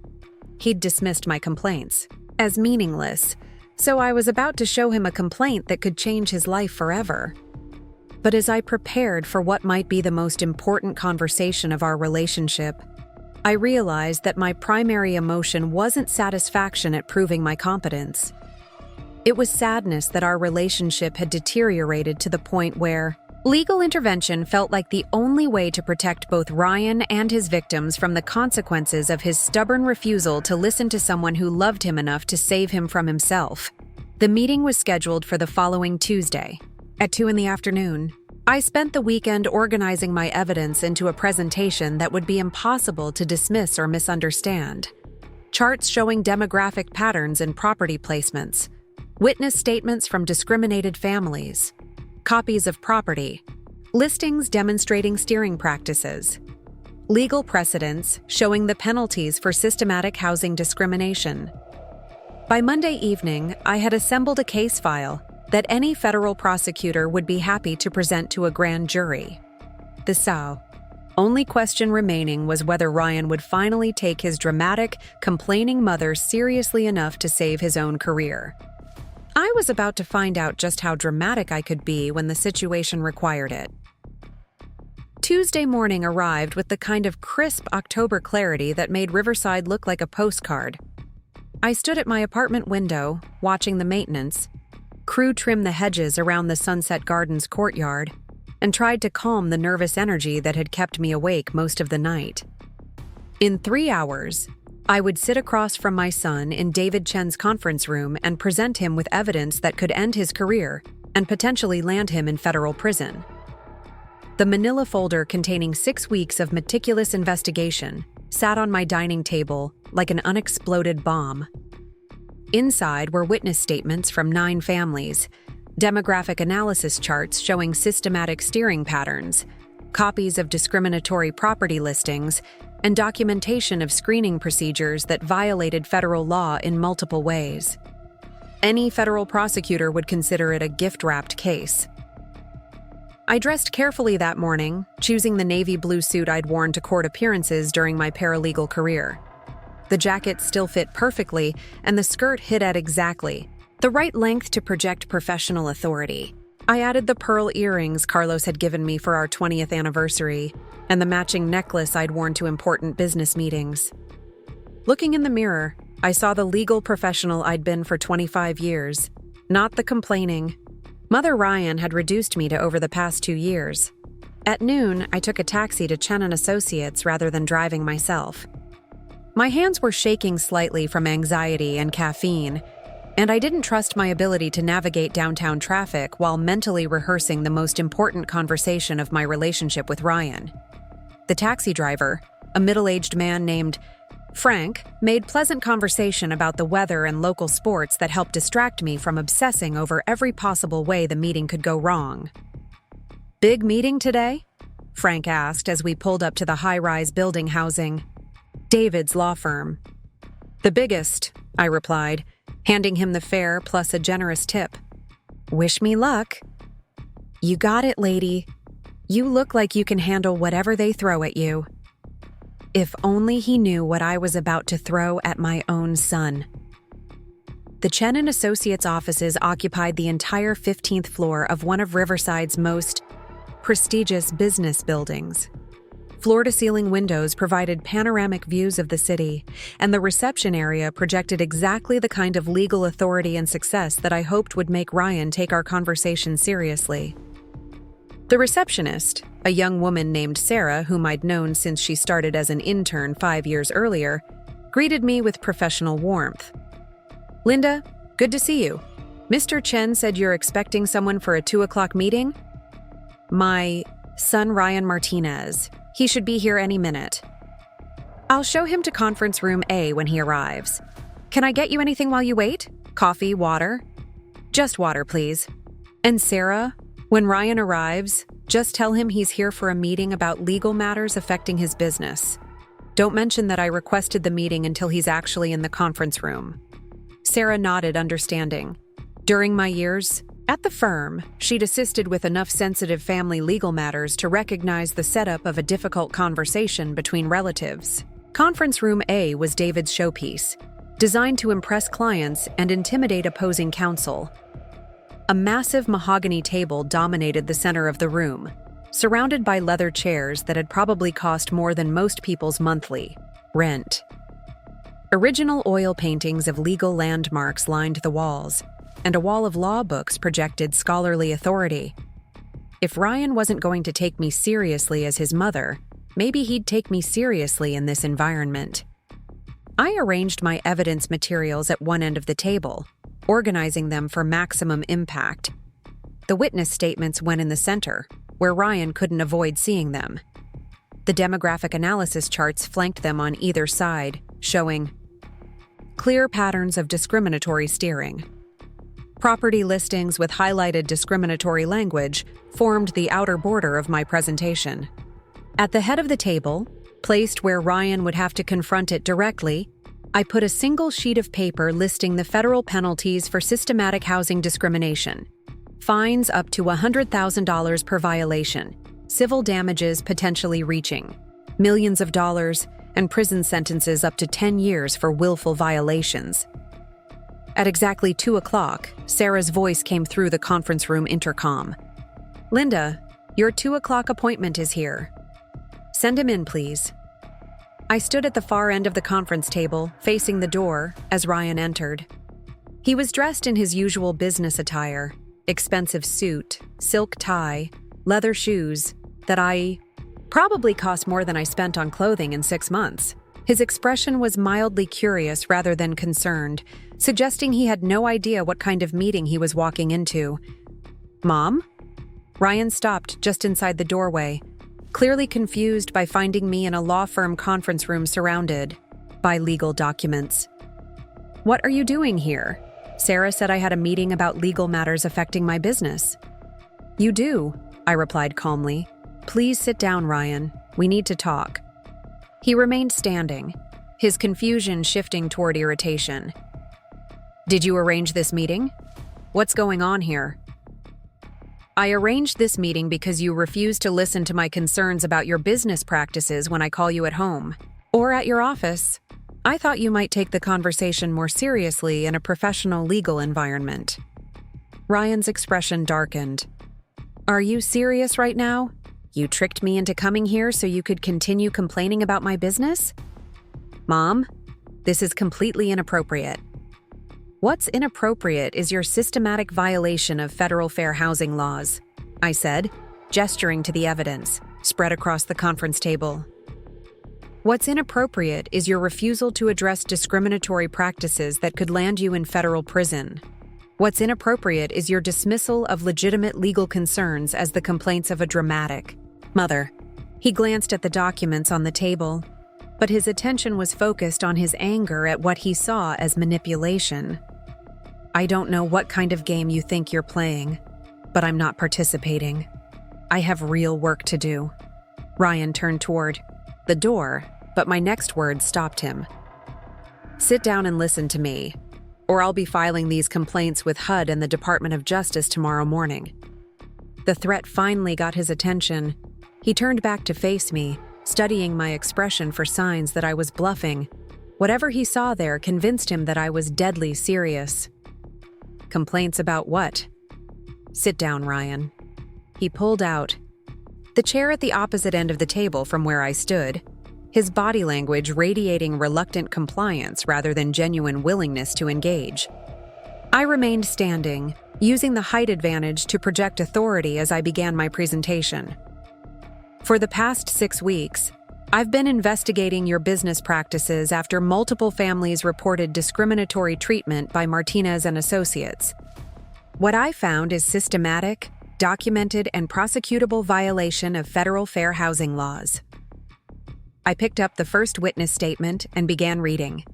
He'd dismissed my complaints as meaningless, so I was about to show him a complaint that could change his life forever. But as I prepared for what might be the most important conversation of our relationship, I realized that my primary emotion wasn't satisfaction at proving my competence. It was sadness that our relationship had deteriorated to the point where legal intervention felt like the only way to protect both Ryan and his victims from the consequences of his stubborn refusal to listen to someone who loved him enough to save him from himself. The meeting was scheduled for the following Tuesday, at 2 p.m. I spent the weekend organizing my evidence into a presentation that would be impossible to dismiss or misunderstand. Charts showing demographic patterns in property placements, witness statements from discriminated families, copies of property, listings demonstrating steering practices, legal precedents showing the penalties for systematic housing discrimination. By Monday evening, I had assembled a case file that any federal prosecutor would be happy to present to a grand jury. The only question remaining was whether Ryan would finally take his dramatic, complaining mother seriously enough to save his own career. I was about to find out just how dramatic I could be when the situation required it. Tuesday morning arrived with the kind of crisp October clarity that made Riverside look like a postcard. I stood at my apartment window, watching the maintenance, crew trim the hedges around the Sunset Gardens courtyard, and tried to calm the nervous energy that had kept me awake most of the night. In 3 hours, I would sit across from my son in David Chen's conference room and present him with evidence that could end his career and potentially land him in federal prison. The manila folder containing 6 weeks of meticulous investigation sat on my dining table like an unexploded bomb. Inside were witness statements from 9 families, demographic analysis charts showing systematic steering patterns, copies of discriminatory property listings, and documentation of screening procedures that violated federal law in multiple ways. Any federal prosecutor would consider it a gift-wrapped case. I dressed carefully that morning, choosing the navy blue suit I'd worn to court appearances during my paralegal career. The jacket still fit perfectly, and the skirt hit at exactly the right length to project professional authority. I added the pearl earrings Carlos had given me for our 20th anniversary, and the matching necklace I'd worn to important business meetings. Looking in the mirror, I saw the legal professional I'd been for 25 years, not the complaining. Mother Ryan had reduced me to over the past 2 years. At noon, I took a taxi to Chen & Associates rather than driving myself. My hands were shaking slightly from anxiety and caffeine, and I didn't trust my ability to navigate downtown traffic while mentally rehearsing the most important conversation of my relationship with Ryan. The taxi driver, a middle-aged man named Frank, made pleasant conversation about the weather and local sports that helped distract me from obsessing over every possible way the meeting could go wrong. "Big meeting today?" Frank asked as we pulled up to the high-rise building housing David's law firm. "The biggest," I replied, handing him the fare plus a generous tip. "Wish me luck." "You got it, lady. You look like you can handle whatever they throw at you." If only he knew what I was about to throw at my own son. The Chen & Associates offices occupied the entire 15th floor of one of Riverside's most prestigious business buildings. Floor-to-ceiling windows provided panoramic views of the city, and the reception area projected exactly the kind of legal authority and success that I hoped would make Ryan take our conversation seriously. The receptionist, a young woman named Sarah, whom I'd known since she started as an intern 5 years earlier, greeted me with professional warmth. "Linda, good to see you. Mr. Chen said you're expecting someone for a 2 o'clock meeting?" "My son Ryan Martinez. He should be here any minute." "I'll show him to conference room A when he arrives. Can I get you anything while you wait? Coffee, water?" "Just water, please. And Sarah, when Ryan arrives, just tell him he's here for a meeting about legal matters affecting his business. Don't mention that I requested the meeting until he's actually in the conference room." Sarah nodded, understanding. During my years at the firm, she'd assisted with enough sensitive family legal matters to recognize the setup of a difficult conversation between relatives. Conference Room A was David's showpiece, designed to impress clients and intimidate opposing counsel. A massive mahogany table dominated the center of the room, surrounded by leather chairs that had probably cost more than most people's monthly rent. Original oil paintings of legal landmarks lined the walls, and a wall of law books projected scholarly authority. If Ryan wasn't going to take me seriously as his mother, maybe he'd take me seriously in this environment. I arranged my evidence materials at one end of the table, organizing them for maximum impact. The witness statements went in the center, where Ryan couldn't avoid seeing them. The demographic analysis charts flanked them on either side, showing clear patterns of discriminatory steering. Property listings with highlighted discriminatory language formed the outer border of my presentation. At the head of the table, placed where Ryan would have to confront it directly, I put a single sheet of paper listing the federal penalties for systematic housing discrimination. Fines up to $100,000 per violation, civil damages potentially reaching millions of dollars, and prison sentences up to 10 years for willful violations. At exactly 2 o'clock, Sarah's voice came through the conference room intercom. "Linda, your 2 o'clock appointment is here. Send him in, please." I stood at the far end of the conference table, facing the door, as Ryan entered. He was dressed in his usual business attire, expensive suit, silk tie, leather shoes that I probably cost more than I spent on clothing in 6 months. His expression was mildly curious rather than concerned, suggesting he had no idea what kind of meeting he was walking into. "Mom?" Ryan stopped just inside the doorway, clearly confused by finding me in a law firm conference room surrounded by legal documents. "What are you doing here? Sarah said I had a meeting about legal matters affecting my business." "You do," I replied calmly. "Please sit down, Ryan. We need to talk." He remained standing, his confusion shifting toward irritation. "Did you arrange this meeting? What's going on here?" I arranged this meeting because you refuse to listen to my concerns about your business practices when I call you at home or at your office. I thought you might take the conversation more seriously in a professional legal environment. Ryan's expression darkened. Are you serious right now? You tricked me into coming here so you could continue complaining about my business? Mom, this is completely inappropriate. What's inappropriate is your systematic violation of federal fair housing laws, I said, gesturing to the evidence spread across the conference table. What's inappropriate is your refusal to address discriminatory practices that could land you in federal prison. What's inappropriate is your dismissal of legitimate legal concerns as the complaints of a dramatic mother. He glanced at the documents on the table, but his attention was focused on his anger at what he saw as manipulation. I don't know what kind of game you think you're playing, but I'm not participating. I have real work to do. Ryan turned toward the door, but my next words stopped him. Sit down and listen to me, or I'll be filing these complaints with HUD and the Department of Justice tomorrow morning. The threat finally got his attention. He turned back to face me, studying my expression for signs that I was bluffing. Whatever he saw there convinced him that I was deadly serious. Complaints about what? Sit down, Ryan. He pulled out the chair at the opposite end of the table from where I stood, his body language radiating reluctant compliance rather than genuine willingness to engage. I remained standing, using the height advantage to project authority as I began my presentation. For the past 6 weeks, I've been investigating your business practices after multiple families reported discriminatory treatment by Martinez and Associates. What I found is systematic, documented, and prosecutable violation of federal fair housing laws. I picked up the first witness statement and began reading.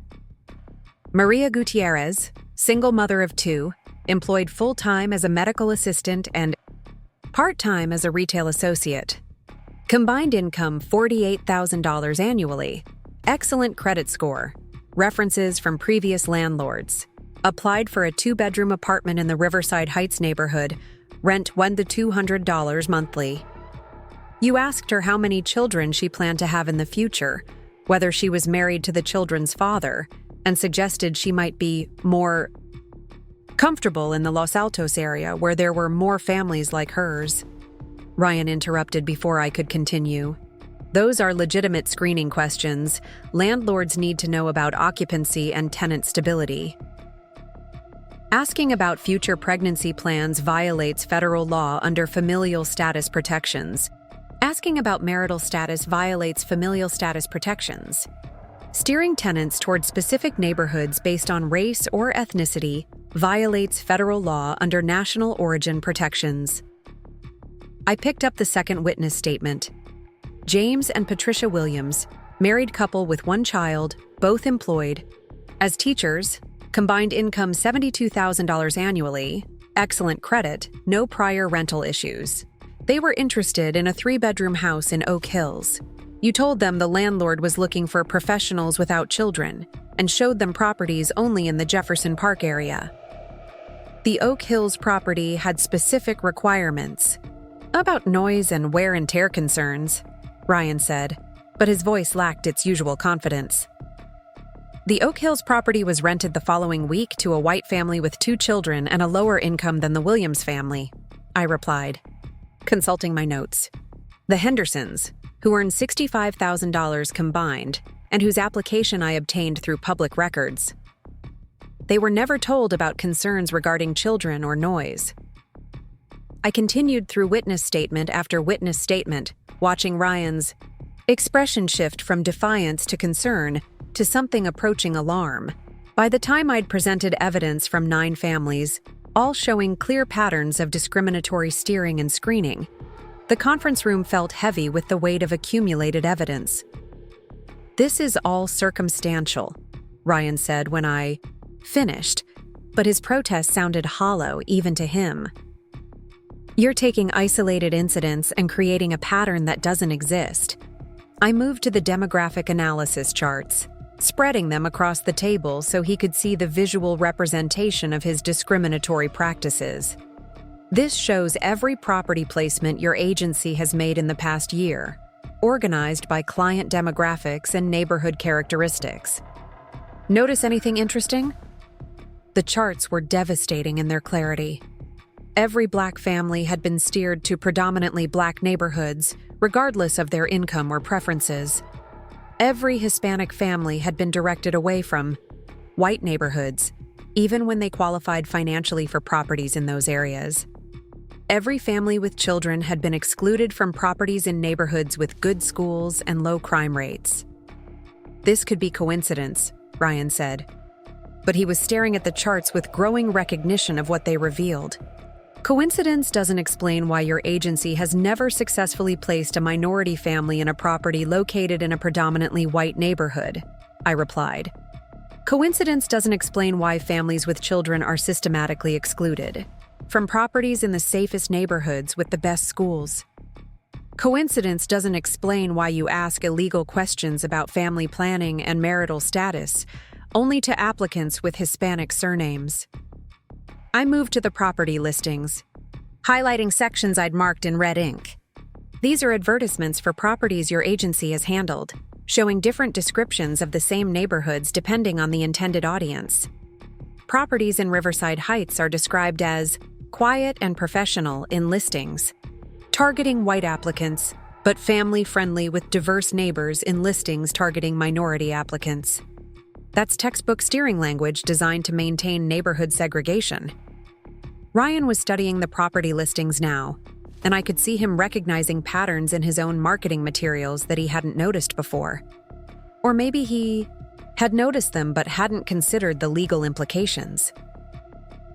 Maria Gutierrez, single mother of 2, employed full-time as a medical assistant and part-time as a retail associate. Combined income $48,000 annually. Excellent credit score. References from previous landlords. Applied for a 2-bedroom apartment in the Riverside Heights neighborhood. Rent $100 to $200 monthly. You asked her how many children she planned to have in the future, whether she was married to the children's father, and suggested she might be more comfortable in the Los Altos area where there were more families like hers. Ryan interrupted before I could continue. Those are legitimate screening questions. Landlords need to know about occupancy and tenant stability. Asking about future pregnancy plans violates federal law under familial status protections. Asking about marital status violates familial status protections. Steering tenants toward specific neighborhoods based on race or ethnicity violates federal law under national origin protections. I picked up the second witness statement. James and Patricia Williams, married couple with 1 child, both employed. As teachers, combined income $72,000 annually, excellent credit, no prior rental issues. They were interested in a 3-bedroom house in Oak Hills. You told them the landlord was looking for professionals without children and showed them properties only in the Jefferson Park area. The Oak Hills property had specific requirements. About noise and wear and tear concerns, Ryan said, but his voice lacked its usual confidence. The Oak Hills property was rented the following week to a white family with 2 children and a lower income than the Williams family, I replied, consulting my notes. The Hendersons, who earned $65,000 combined, and whose application I obtained through public records. They were never told about concerns regarding children or noise. I continued through witness statement after witness statement, watching Ryan's expression shift from defiance to concern to something approaching alarm. By the time I'd presented evidence from 9 families, all showing clear patterns of discriminatory steering and screening, the conference room felt heavy with the weight of accumulated evidence. This is all circumstantial, Ryan said when I finished, but his protest sounded hollow even to him. You're taking isolated incidents and creating a pattern that doesn't exist. I moved to the demographic analysis charts, spreading them across the table so he could see the visual representation of his discriminatory practices. This shows every property placement your agency has made in the past year, organized by client demographics and neighborhood characteristics. Notice anything interesting? The charts were devastating in their clarity. Every Black family had been steered to predominantly Black neighborhoods, regardless of their income or preferences. Every Hispanic family had been directed away from white neighborhoods, even when they qualified financially for properties in those areas. Every family with children had been excluded from properties in neighborhoods with good schools and low crime rates. This could be coincidence, Ryan said. But he was staring at the charts with growing recognition of what they revealed. Coincidence doesn't explain why your agency has never successfully placed a minority family in a property located in a predominantly white neighborhood, I replied. Coincidence doesn't explain why families with children are systematically excluded from properties in the safest neighborhoods with the best schools. Coincidence doesn't explain why you ask illegal questions about family planning and marital status only to applicants with Hispanic surnames. I moved to the property listings, highlighting sections I'd marked in red ink. These are advertisements for properties your agency has handled, showing different descriptions of the same neighborhoods depending on the intended audience. Properties in Riverside Heights are described as quiet and professional in listings, targeting white applicants, but family-friendly with diverse neighbors in listings targeting minority applicants. That's textbook steering language designed to maintain neighborhood segregation. Ryan was studying the property listings now, and I could see him recognizing patterns in his own marketing materials that he hadn't noticed before. Or maybe he had noticed them but hadn't considered the legal implications.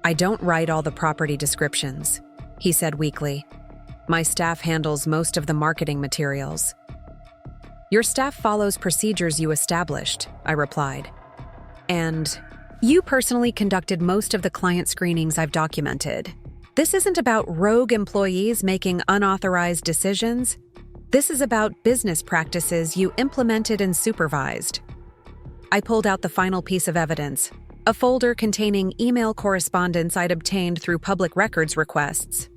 I don't write all the property descriptions, he said weakly. My staff handles most of the marketing materials. Your staff follows procedures you established, I replied. And you personally conducted most of the client screenings I've documented. This isn't about rogue employees making unauthorized decisions. This is about business practices you implemented and supervised. I pulled out the final piece of evidence, a folder containing email correspondence I'd obtained through public records requests.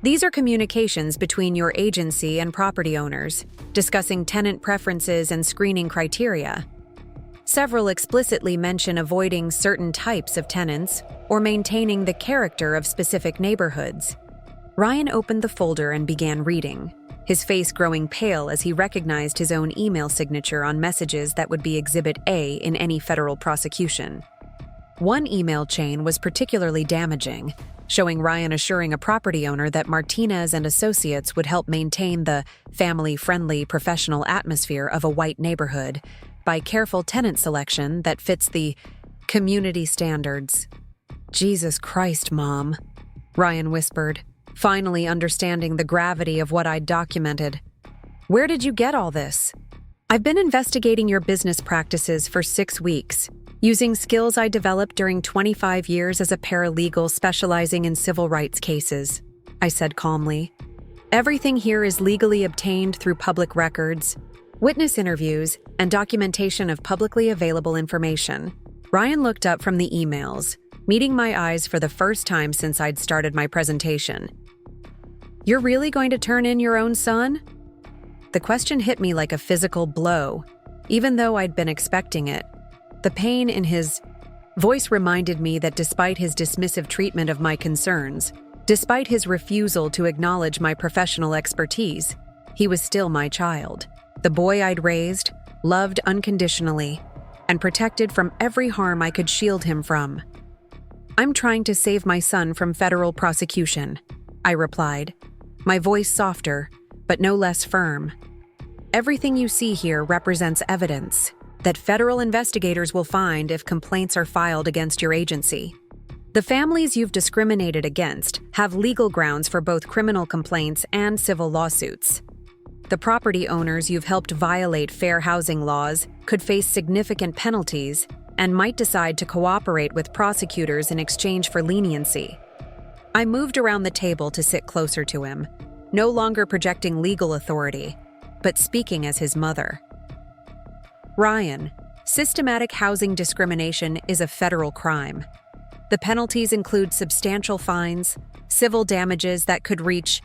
These are communications between your agency and property owners, discussing tenant preferences and screening criteria. Several explicitly mention avoiding certain types of tenants or maintaining the character of specific neighborhoods. Ryan opened the folder and began reading, his face growing pale as he recognized his own email signature on messages that would be Exhibit A in any federal prosecution. One email chain was particularly damaging, showing Ryan assuring a property owner that Martinez and Associates would help maintain the family-friendly professional atmosphere of a white neighborhood by careful tenant selection that fits the community standards. Jesus Christ, Mom, Ryan whispered, finally understanding the gravity of what I'd documented. Where did you get all this? I've been investigating your business practices for 6 weeks, using skills I developed during 25 years as a paralegal specializing in civil rights cases, I said calmly. Everything here is legally obtained through public records, witness interviews, and documentation of publicly available information. Ryan looked up from the emails, meeting my eyes for the first time since I'd started my presentation. You're really going to turn in your own son? The question hit me like a physical blow, even though I'd been expecting it. The pain in his voice reminded me that despite his dismissive treatment of my concerns, despite his refusal to acknowledge my professional expertise, he was still my child. The boy I'd raised, loved unconditionally, and protected from every harm I could shield him from. I'm trying to save my son from federal prosecution, I replied, my voice softer, but no less firm. Everything you see here represents evidence that federal investigators will find if complaints are filed against your agency. The families you've discriminated against have legal grounds for both criminal complaints and civil lawsuits. The property owners you've helped violate fair housing laws could face significant penalties and might decide to cooperate with prosecutors in exchange for leniency. I moved around the table to sit closer to him, no longer projecting legal authority, but speaking as his mother. Ryan, systematic housing discrimination is a federal crime. The penalties include substantial fines, civil damages that could reach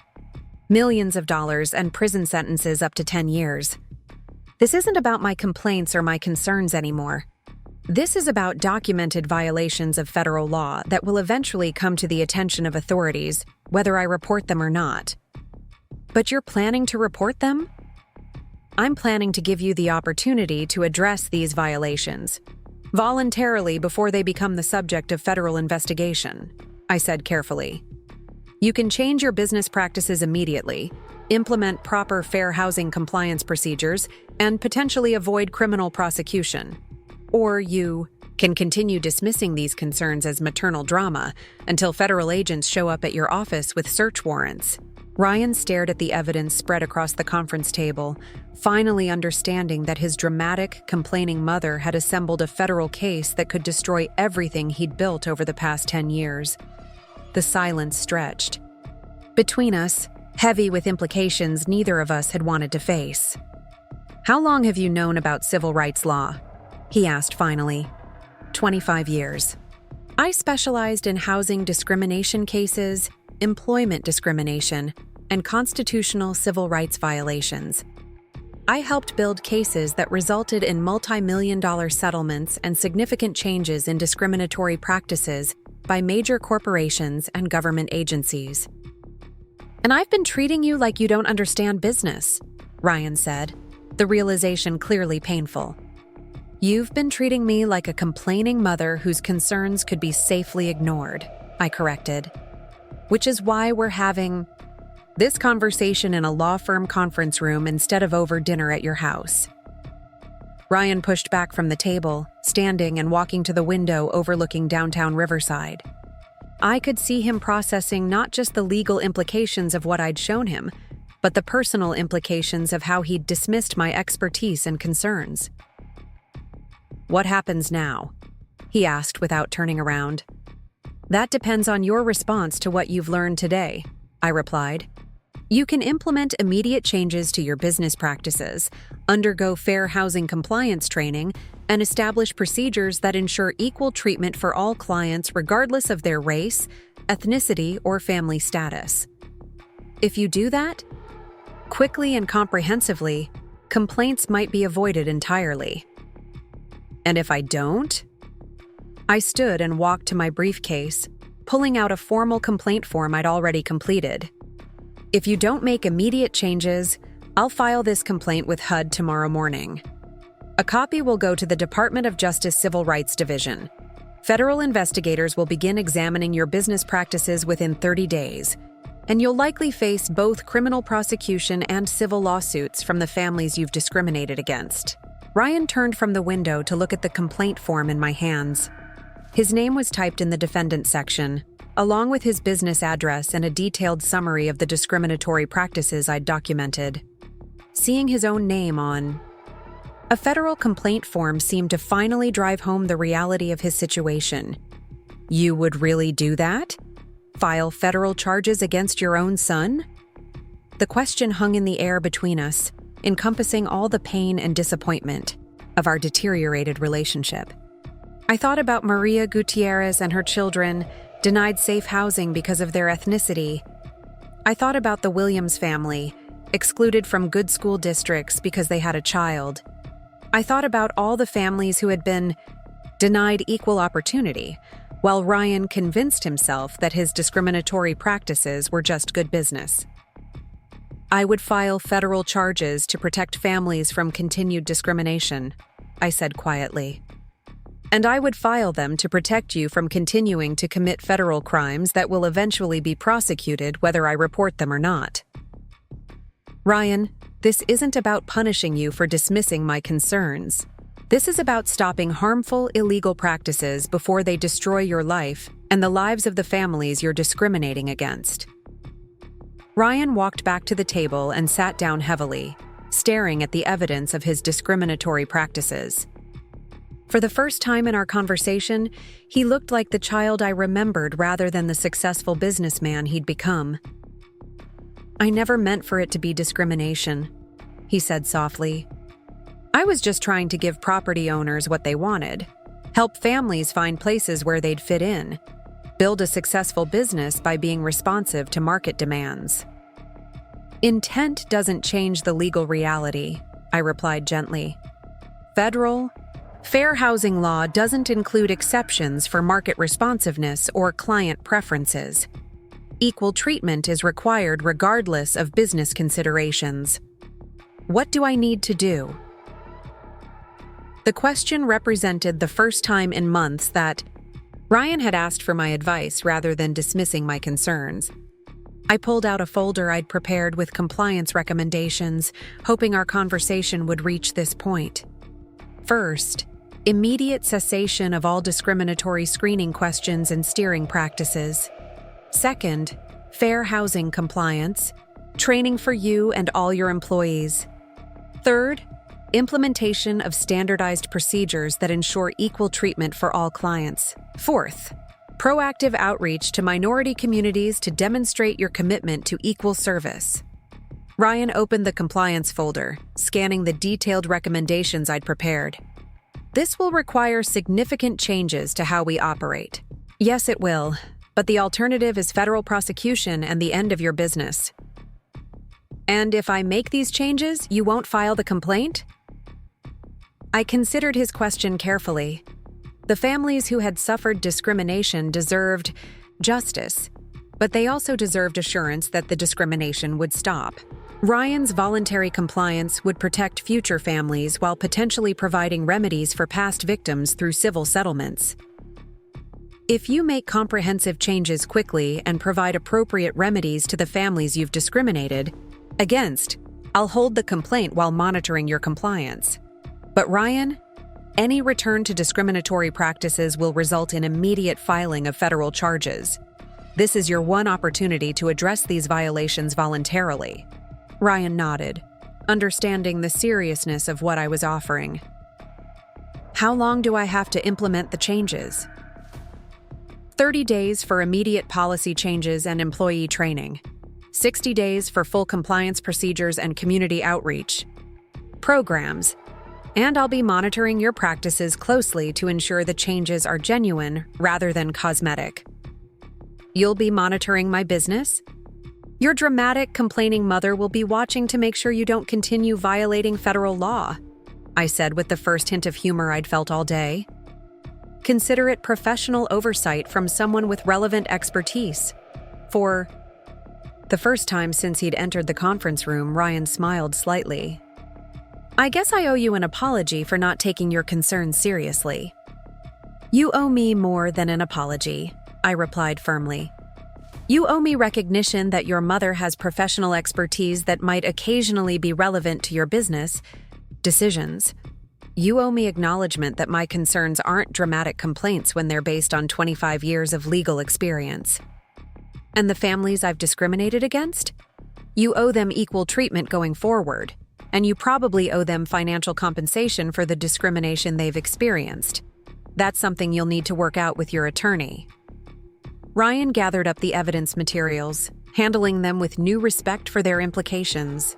millions of dollars, and prison sentences up to 10 years. This isn't about my complaints or my concerns anymore. This is about documented violations of federal law that will eventually come to the attention of authorities, whether I report them or not. But you're planning to report them? I'm planning to give you the opportunity to address these violations voluntarily before they become the subject of federal investigation, I said carefully. You can change your business practices immediately, implement proper fair housing compliance procedures, and potentially avoid criminal prosecution. Or you can continue dismissing these concerns as maternal drama until federal agents show up at your office with search warrants. Ryan stared at the evidence spread across the conference table, finally understanding that his dramatic, complaining mother had assembled a federal case that could destroy everything he'd built over the past 10 years. The silence stretched. Between us, heavy with implications neither of us had wanted to face. How long have you known about civil rights law? He asked finally. 25 years. I specialized in housing discrimination cases, employment discrimination, and constitutional civil rights violations. I helped build cases that resulted in multi-million-dollar settlements and significant changes in discriminatory practices by major corporations and government agencies. And I've been treating you like you don't understand business, Ryan said, the realization clearly painful. You've been treating me like a complaining mother whose concerns could be safely ignored, I corrected. Which is why we're having this conversation in a law firm conference room instead of over dinner at your house. Ryan pushed back from the table, standing and walking to the window overlooking downtown Riverside. I could see him processing not just the legal implications of what I'd shown him, but the personal implications of how he'd dismissed my expertise and concerns. What happens now? He asked without turning around. That depends on your response to what you've learned today, I replied. You can implement immediate changes to your business practices, undergo fair housing compliance training, and establish procedures that ensure equal treatment for all clients regardless of their race, ethnicity, or family status. If you do that, quickly and comprehensively, complaints might be avoided entirely. And if I don't? I stood and walked to my briefcase, pulling out a formal complaint form I'd already completed. If you don't make immediate changes, I'll file this complaint with HUD tomorrow morning. A copy will go to the Department of Justice Civil Rights Division. Federal investigators will begin examining your business practices within 30 days, and you'll likely face both criminal prosecution and civil lawsuits from the families you've discriminated against. Ryan turned from the window to look at the complaint form in my hands. His name was typed in the defendant section, along with his business address and a detailed summary of the discriminatory practices I'd documented. Seeing his own name on a federal complaint form seemed to finally drive home the reality of his situation. You would really do that? File federal charges against your own son? The question hung in the air between us, encompassing all the pain and disappointment of our deteriorated relationship. I thought about Maria Gutierrez and her children, denied safe housing because of their ethnicity. I thought about the Williams family, excluded from good school districts because they had a child. I thought about all the families who had been denied equal opportunity, while Ryan convinced himself that his discriminatory practices were just good business. I would file federal charges to protect families from continued discrimination, I said quietly. And I would file them to protect you from continuing to commit federal crimes that will eventually be prosecuted whether I report them or not. Ryan, this isn't about punishing you for dismissing my concerns. This is about stopping harmful, illegal practices before they destroy your life and the lives of the families you're discriminating against. Ryan walked back to the table and sat down heavily, staring at the evidence of his discriminatory practices. For the first time in our conversation, he looked like the child I remembered rather than the successful businessman he'd become. I never meant for it to be discrimination, he said softly. I was just trying to give property owners what they wanted, help families find places where they'd fit in. build a successful business by being responsive to market demands. Intent doesn't change the legal reality, I replied gently. Federal, fair housing law doesn't include exceptions for market responsiveness or client preferences. Equal treatment is required regardless of business considerations. What do I need to do? The question represented the first time in months that Ryan had asked for my advice rather than dismissing my concerns. I pulled out a folder I'd prepared with compliance recommendations, hoping our conversation would reach this point. First, immediate cessation of all discriminatory screening questions and steering practices. Second, fair housing compliance, training for you and all your employees. Third, implementation of standardized procedures that ensure equal treatment for all clients. Fourth, proactive outreach to minority communities to demonstrate your commitment to equal service. Ryan opened the compliance folder, scanning the detailed recommendations I'd prepared. This will require significant changes to how we operate. Yes, it will, but the alternative is federal prosecution and the end of your business. And if I make these changes, you won't file the complaint? I considered his question carefully. The families who had suffered discrimination deserved justice, but they also deserved assurance that the discrimination would stop. Ryan's voluntary compliance would protect future families while potentially providing remedies for past victims through civil settlements. If you make comprehensive changes quickly and provide appropriate remedies to the families you've discriminated against, I'll hold the complaint while monitoring your compliance. But Ryan, any return to discriminatory practices will result in immediate filing of federal charges. This is your one opportunity to address these violations voluntarily. Ryan nodded, understanding the seriousness of what I was offering. How long do I have to implement the changes? 30 days for immediate policy changes and employee training. 60 days for full compliance procedures and community outreach. Programs. And I'll be monitoring your practices closely to ensure the changes are genuine rather than cosmetic. You'll be monitoring my business? Your dramatic, complaining mother will be watching to make sure you don't continue violating federal law, I said with the first hint of humor I'd felt all day. Consider it professional oversight from someone with relevant expertise. For the first time since he'd entered the conference room, Ryan smiled slightly. I guess I owe you an apology for not taking your concerns seriously. You owe me more than an apology, I replied firmly. You owe me recognition that your mother has professional expertise that might occasionally be relevant to your business decisions. You owe me acknowledgement that my concerns aren't dramatic complaints when they're based on 25 years of legal experience. And the families I've discriminated against? You owe them equal treatment going forward, and you probably owe them financial compensation for the discrimination they've experienced. That's something you'll need to work out with your attorney. Ryan gathered up the evidence materials, handling them with new respect for their implications.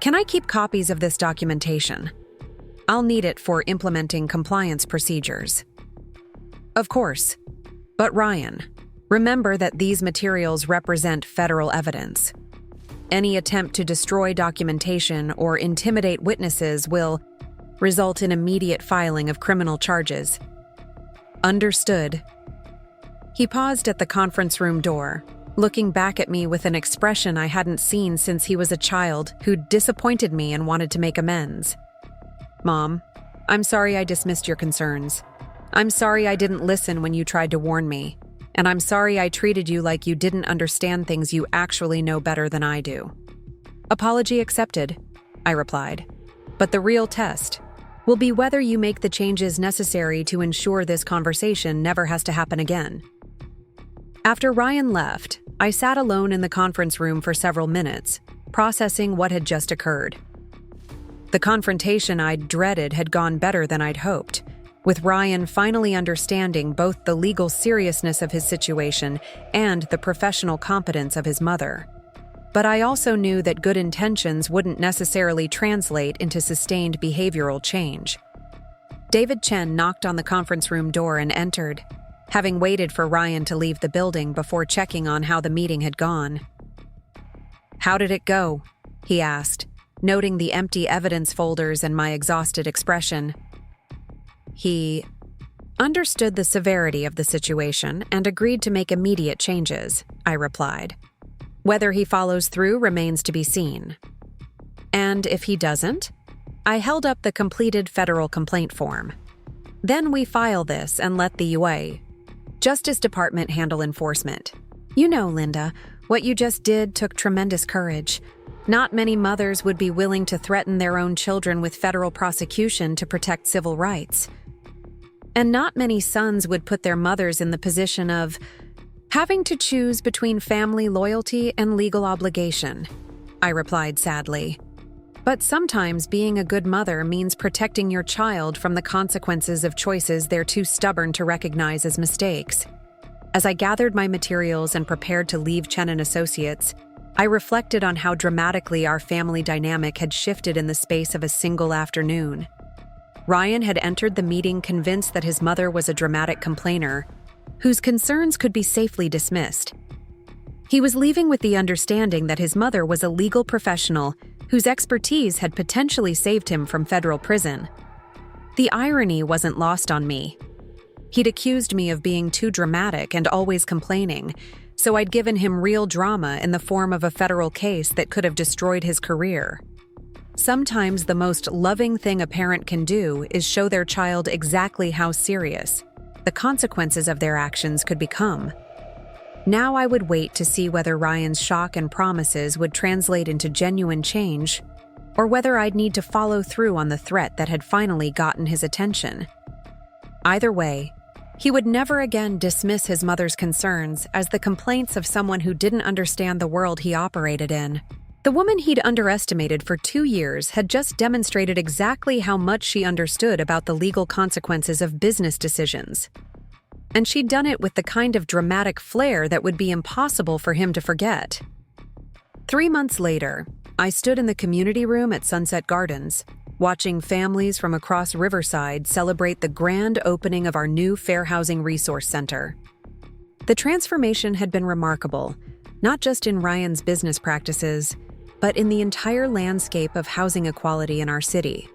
Can I keep copies of this documentation? I'll need it for implementing compliance procedures. Of course. But Ryan, remember that these materials represent federal evidence. Any attempt to destroy documentation or intimidate witnesses will result in immediate filing of criminal charges. Understood. He paused at the conference room door, looking back at me with an expression I hadn't seen since he was a child who'd disappointed me and wanted to make amends. Mom, I'm sorry I dismissed your concerns. I'm sorry I didn't listen when you tried to warn me. And I'm sorry I treated you like you didn't understand things you actually know better than I do. Apology accepted, I replied. But the real test will be whether you make the changes necessary to ensure this conversation never has to happen again. After Ryan left, I sat alone in the conference room for several minutes, processing what had just occurred. The confrontation I'd dreaded had gone better than I'd hoped, with Ryan finally understanding both the legal seriousness of his situation and the professional competence of his mother. But I also knew that good intentions wouldn't necessarily translate into sustained behavioral change. David Chen knocked on the conference room door and entered. having waited for Ryan to leave the building before checking on how the meeting had gone. "How did it go?" he asked, noting the empty evidence folders and my exhausted expression. He understood the severity of the situation and agreed to make immediate changes, I replied. "Whether he follows through remains to be seen." "And if he doesn't?" I held up the completed federal complaint form. "Then we file this and let the UA Justice Department handle enforcement. You know, Linda, what you just did took tremendous courage. Not many mothers would be willing to threaten their own children with federal prosecution to protect civil rights. And not many sons would put their mothers in the position of having to choose between family loyalty and legal obligation," I replied sadly. "But sometimes being a good mother means protecting your child from the consequences of choices they're too stubborn to recognize as mistakes." As I gathered my materials and prepared to leave Chen and Associates, I reflected on how dramatically our family dynamic had shifted in the space of a single afternoon. Ryan had entered the meeting convinced that his mother was a dramatic complainer, whose concerns could be safely dismissed. He was leaving with the understanding that his mother was a legal professional whose expertise had potentially saved him from federal prison. The irony wasn't lost on me. He'd accused me of being too dramatic and always complaining, so I'd given him real drama in the form of a federal case that could have destroyed his career. Sometimes the most loving thing a parent can do is show their child exactly how serious the consequences of their actions could become. Now I would wait to see whether Ryan's shock and promises would translate into genuine change, or whether I'd need to follow through on the threat that had finally gotten his attention. Either way, he would never again dismiss his mother's concerns as the complaints of someone who didn't understand the world he operated in. The woman he'd underestimated for 2 years had just demonstrated exactly how much she understood about the legal consequences of business decisions. And she'd done it with the kind of dramatic flair that would be impossible for him to forget. 3 months later, I stood in the community room at Sunset Gardens, watching families from across Riverside celebrate the grand opening of our new Fair Housing Resource Center. The transformation had been remarkable, not just in Ryan's business practices, but in the entire landscape of housing equality in our city.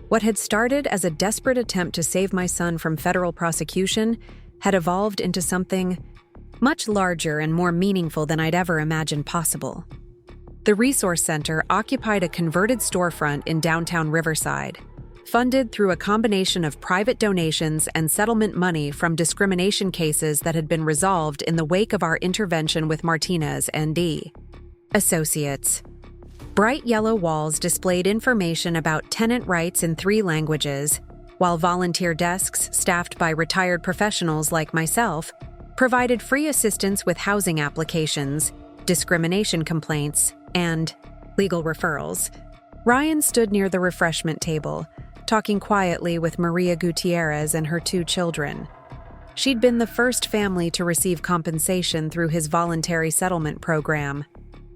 What had started as a desperate attempt to save my son from federal prosecution had evolved into something much larger and more meaningful than I'd ever imagined possible. The Resource Center occupied a converted storefront in downtown Riverside, funded through a combination of private donations and settlement money from discrimination cases that had been resolved in the wake of our intervention with Martinez and Associates. Bright yellow walls displayed information about tenant rights in 3 languages, while volunteer desks staffed by retired professionals like myself provided free assistance with housing applications, discrimination complaints, and legal referrals. Ryan stood near the refreshment table, talking quietly with Maria Gutierrez and her 2 children. She'd been the first family to receive compensation through his voluntary settlement program,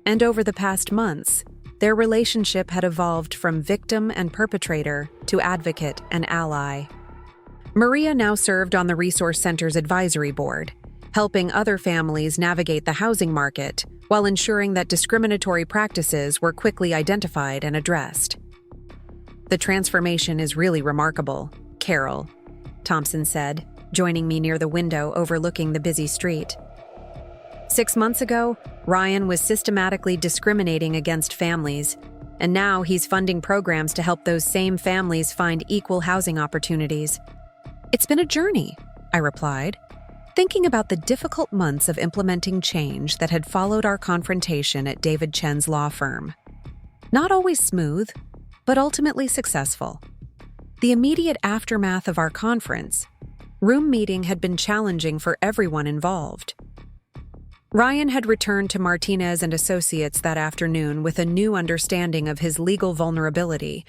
and over the past months, their relationship had evolved from victim and perpetrator to advocate and ally. Maria now served on the Resource Center's advisory board, helping other families navigate the housing market while ensuring that discriminatory practices were quickly identified and addressed. "The transformation is really remarkable, Carol," Thompson said, joining me near the window overlooking the busy street. 6 months ago, Ryan was systematically discriminating against families, and now he's funding programs to help those same families find equal housing opportunities. "It's been a journey," I replied, thinking about the difficult months of implementing change that had followed our confrontation at David Chen's law firm. Not always smooth, but ultimately successful. The immediate aftermath of our conference, room meeting had been challenging for everyone involved. Ryan had returned to Martinez and Associates that afternoon with a new understanding of his legal vulnerability,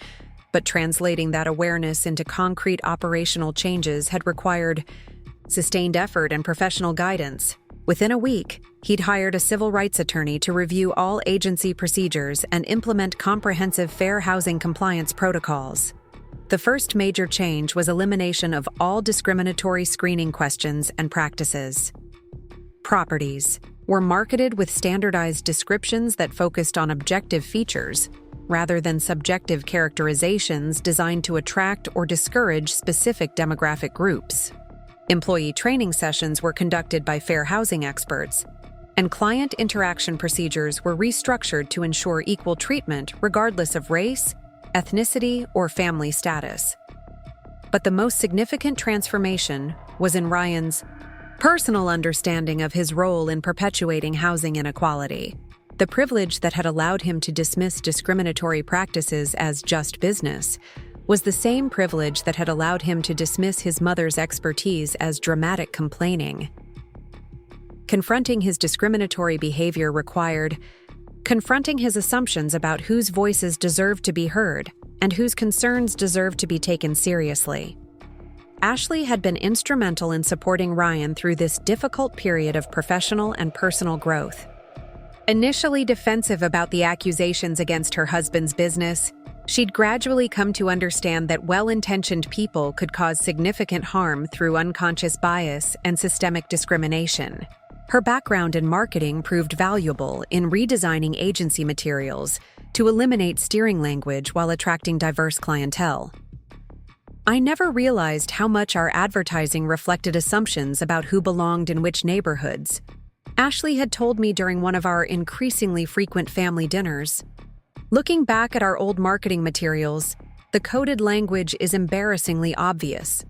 but translating that awareness into concrete operational changes had required sustained effort and professional guidance. Within a week, he'd hired a civil rights attorney to review all agency procedures and implement comprehensive fair housing compliance protocols. The first major change was elimination of all discriminatory screening questions and practices. Properties were marketed with standardized descriptions that focused on objective features, rather than subjective characterizations designed to attract or discourage specific demographic groups. Employee training sessions were conducted by fair housing experts, and client interaction procedures were restructured to ensure equal treatment regardless of race, ethnicity, or family status. But the most significant transformation was in Ryan's personal understanding of his role in perpetuating housing inequality. The privilege that had allowed him to dismiss discriminatory practices as just business was the same privilege that had allowed him to dismiss his mother's expertise as dramatic complaining. Confronting his discriminatory behavior required confronting his assumptions about whose voices deserved to be heard and whose concerns deserved to be taken seriously. Ashley had been instrumental in supporting Ryan through this difficult period of professional and personal growth. Initially defensive about the accusations against her husband's business, she'd gradually come to understand that well-intentioned people could cause significant harm through unconscious bias and systemic discrimination. Her background in marketing proved valuable in redesigning agency materials to eliminate steering language while attracting diverse clientele. I never realized how much our advertising reflected assumptions about who belonged in which neighborhoods. Ashley had told me during one of our increasingly frequent family dinners. Looking back at our old marketing materials, the coded language is embarrassingly obvious.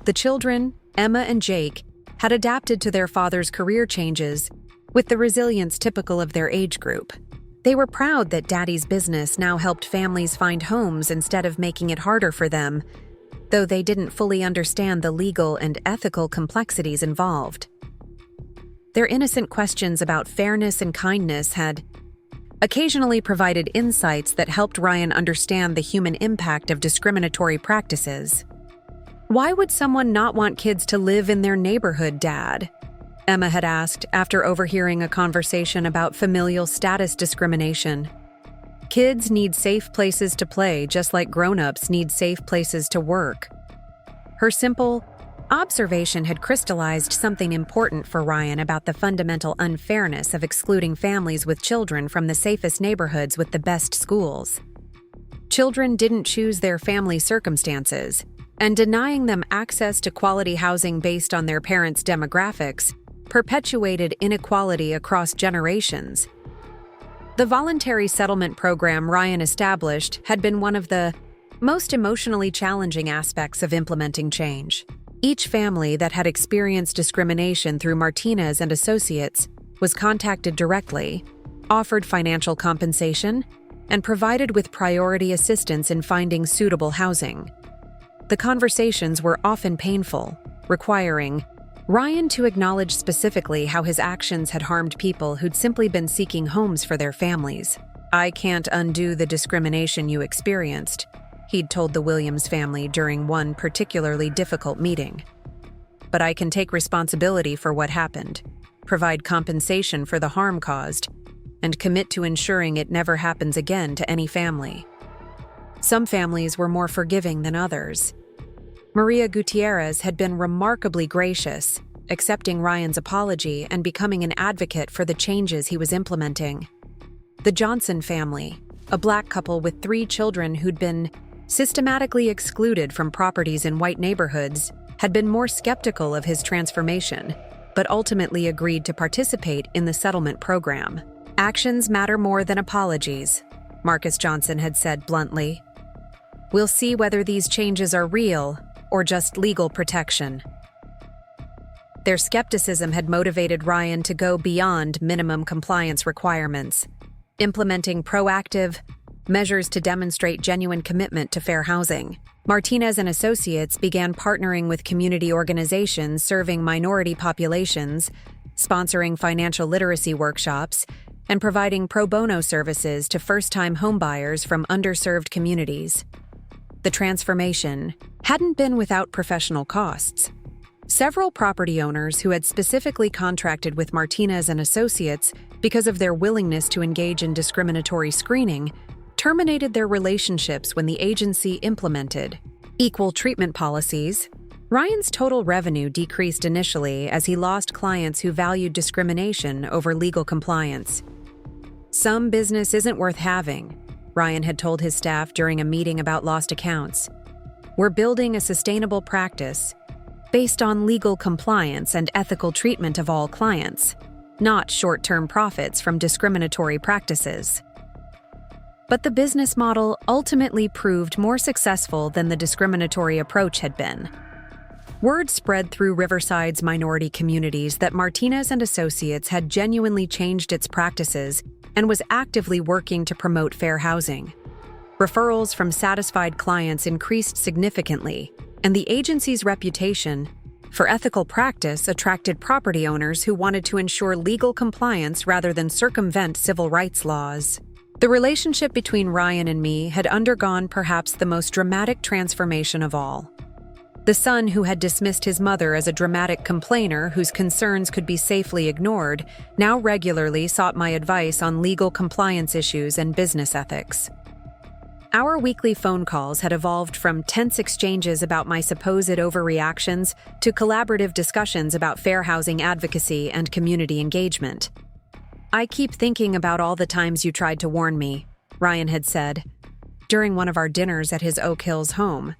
The children, Emma and Jake, had adapted to their father's career changes with the resilience typical of their age group. They were proud that Daddy's business now helped families find homes instead of making it harder for them, though they didn't fully understand the legal and ethical complexities involved. Their innocent questions about fairness and kindness had occasionally provided insights that helped Ryan understand the human impact of discriminatory practices. "Why would someone not want kids to live in their neighborhood, Dad?" Emma had asked after overhearing a conversation about familial status discrimination. "Kids need safe places to play just like grown-ups need safe places to work." Her simple observation had crystallized something important for Ryan about the fundamental unfairness of excluding families with children from the safest neighborhoods with the best schools. Children didn't choose their family circumstances, and denying them access to quality housing based on their parents' demographics perpetuated inequality across generations. The voluntary settlement program Ryan established had been one of the most emotionally challenging aspects of implementing change. Each family that had experienced discrimination through Martinez and Associates was contacted directly, offered financial compensation, and provided with priority assistance in finding suitable housing. The conversations were often painful, requiring Ryan to acknowledge specifically how his actions had harmed people who'd simply been seeking homes for their families. "I can't undo the discrimination you experienced," he'd told the Williams family during one particularly difficult meeting. "But I can take responsibility for what happened, provide compensation for the harm caused, and commit to ensuring it never happens again to any family." Some families were more forgiving than others. Maria Gutierrez had been remarkably gracious, accepting Ryan's apology and becoming an advocate for the changes he was implementing. The Johnson family, a Black couple with 3 children who'd been systematically excluded from properties in white neighborhoods, had been more skeptical of his transformation, but ultimately agreed to participate in the settlement program. "Actions matter more than apologies," Marcus Johnson had said bluntly. "We'll see whether these changes are real or just legal protection." Their skepticism had motivated Ryan to go beyond minimum compliance requirements, implementing proactive measures to demonstrate genuine commitment to fair housing. Martinez and Associates began partnering with community organizations serving minority populations, sponsoring financial literacy workshops, and providing pro bono services to first-time homebuyers from underserved communities. The transformation hadn't been without professional costs. Several property owners who had specifically contracted with Martinez and Associates because of their willingness to engage in discriminatory screening terminated their relationships when the agency implemented equal treatment policies. Ryan's total revenue decreased initially as he lost clients who valued discrimination over legal compliance. "Some business isn't worth having," Ryan had told his staff during a meeting about lost accounts. "We're building a sustainable practice based on legal compliance and ethical treatment of all clients, not short-term profits from discriminatory practices." But the business model ultimately proved more successful than the discriminatory approach had been. Word spread through Riverside's minority communities that Martinez and Associates had genuinely changed its practices and was actively working to promote fair housing. Referrals from satisfied clients increased significantly, and the agency's reputation for ethical practice attracted property owners who wanted to ensure legal compliance rather than circumvent civil rights laws. The relationship between Ryan and me had undergone perhaps the most dramatic transformation of all. The son who had dismissed his mother as a dramatic complainer whose concerns could be safely ignored now regularly sought my advice on legal compliance issues and business ethics. Our weekly phone calls had evolved from tense exchanges about my supposed overreactions to collaborative discussions about fair housing advocacy and community engagement. "I keep thinking about all the times you tried to warn me," Ryan had said during one of our dinners at his Oak Hills home.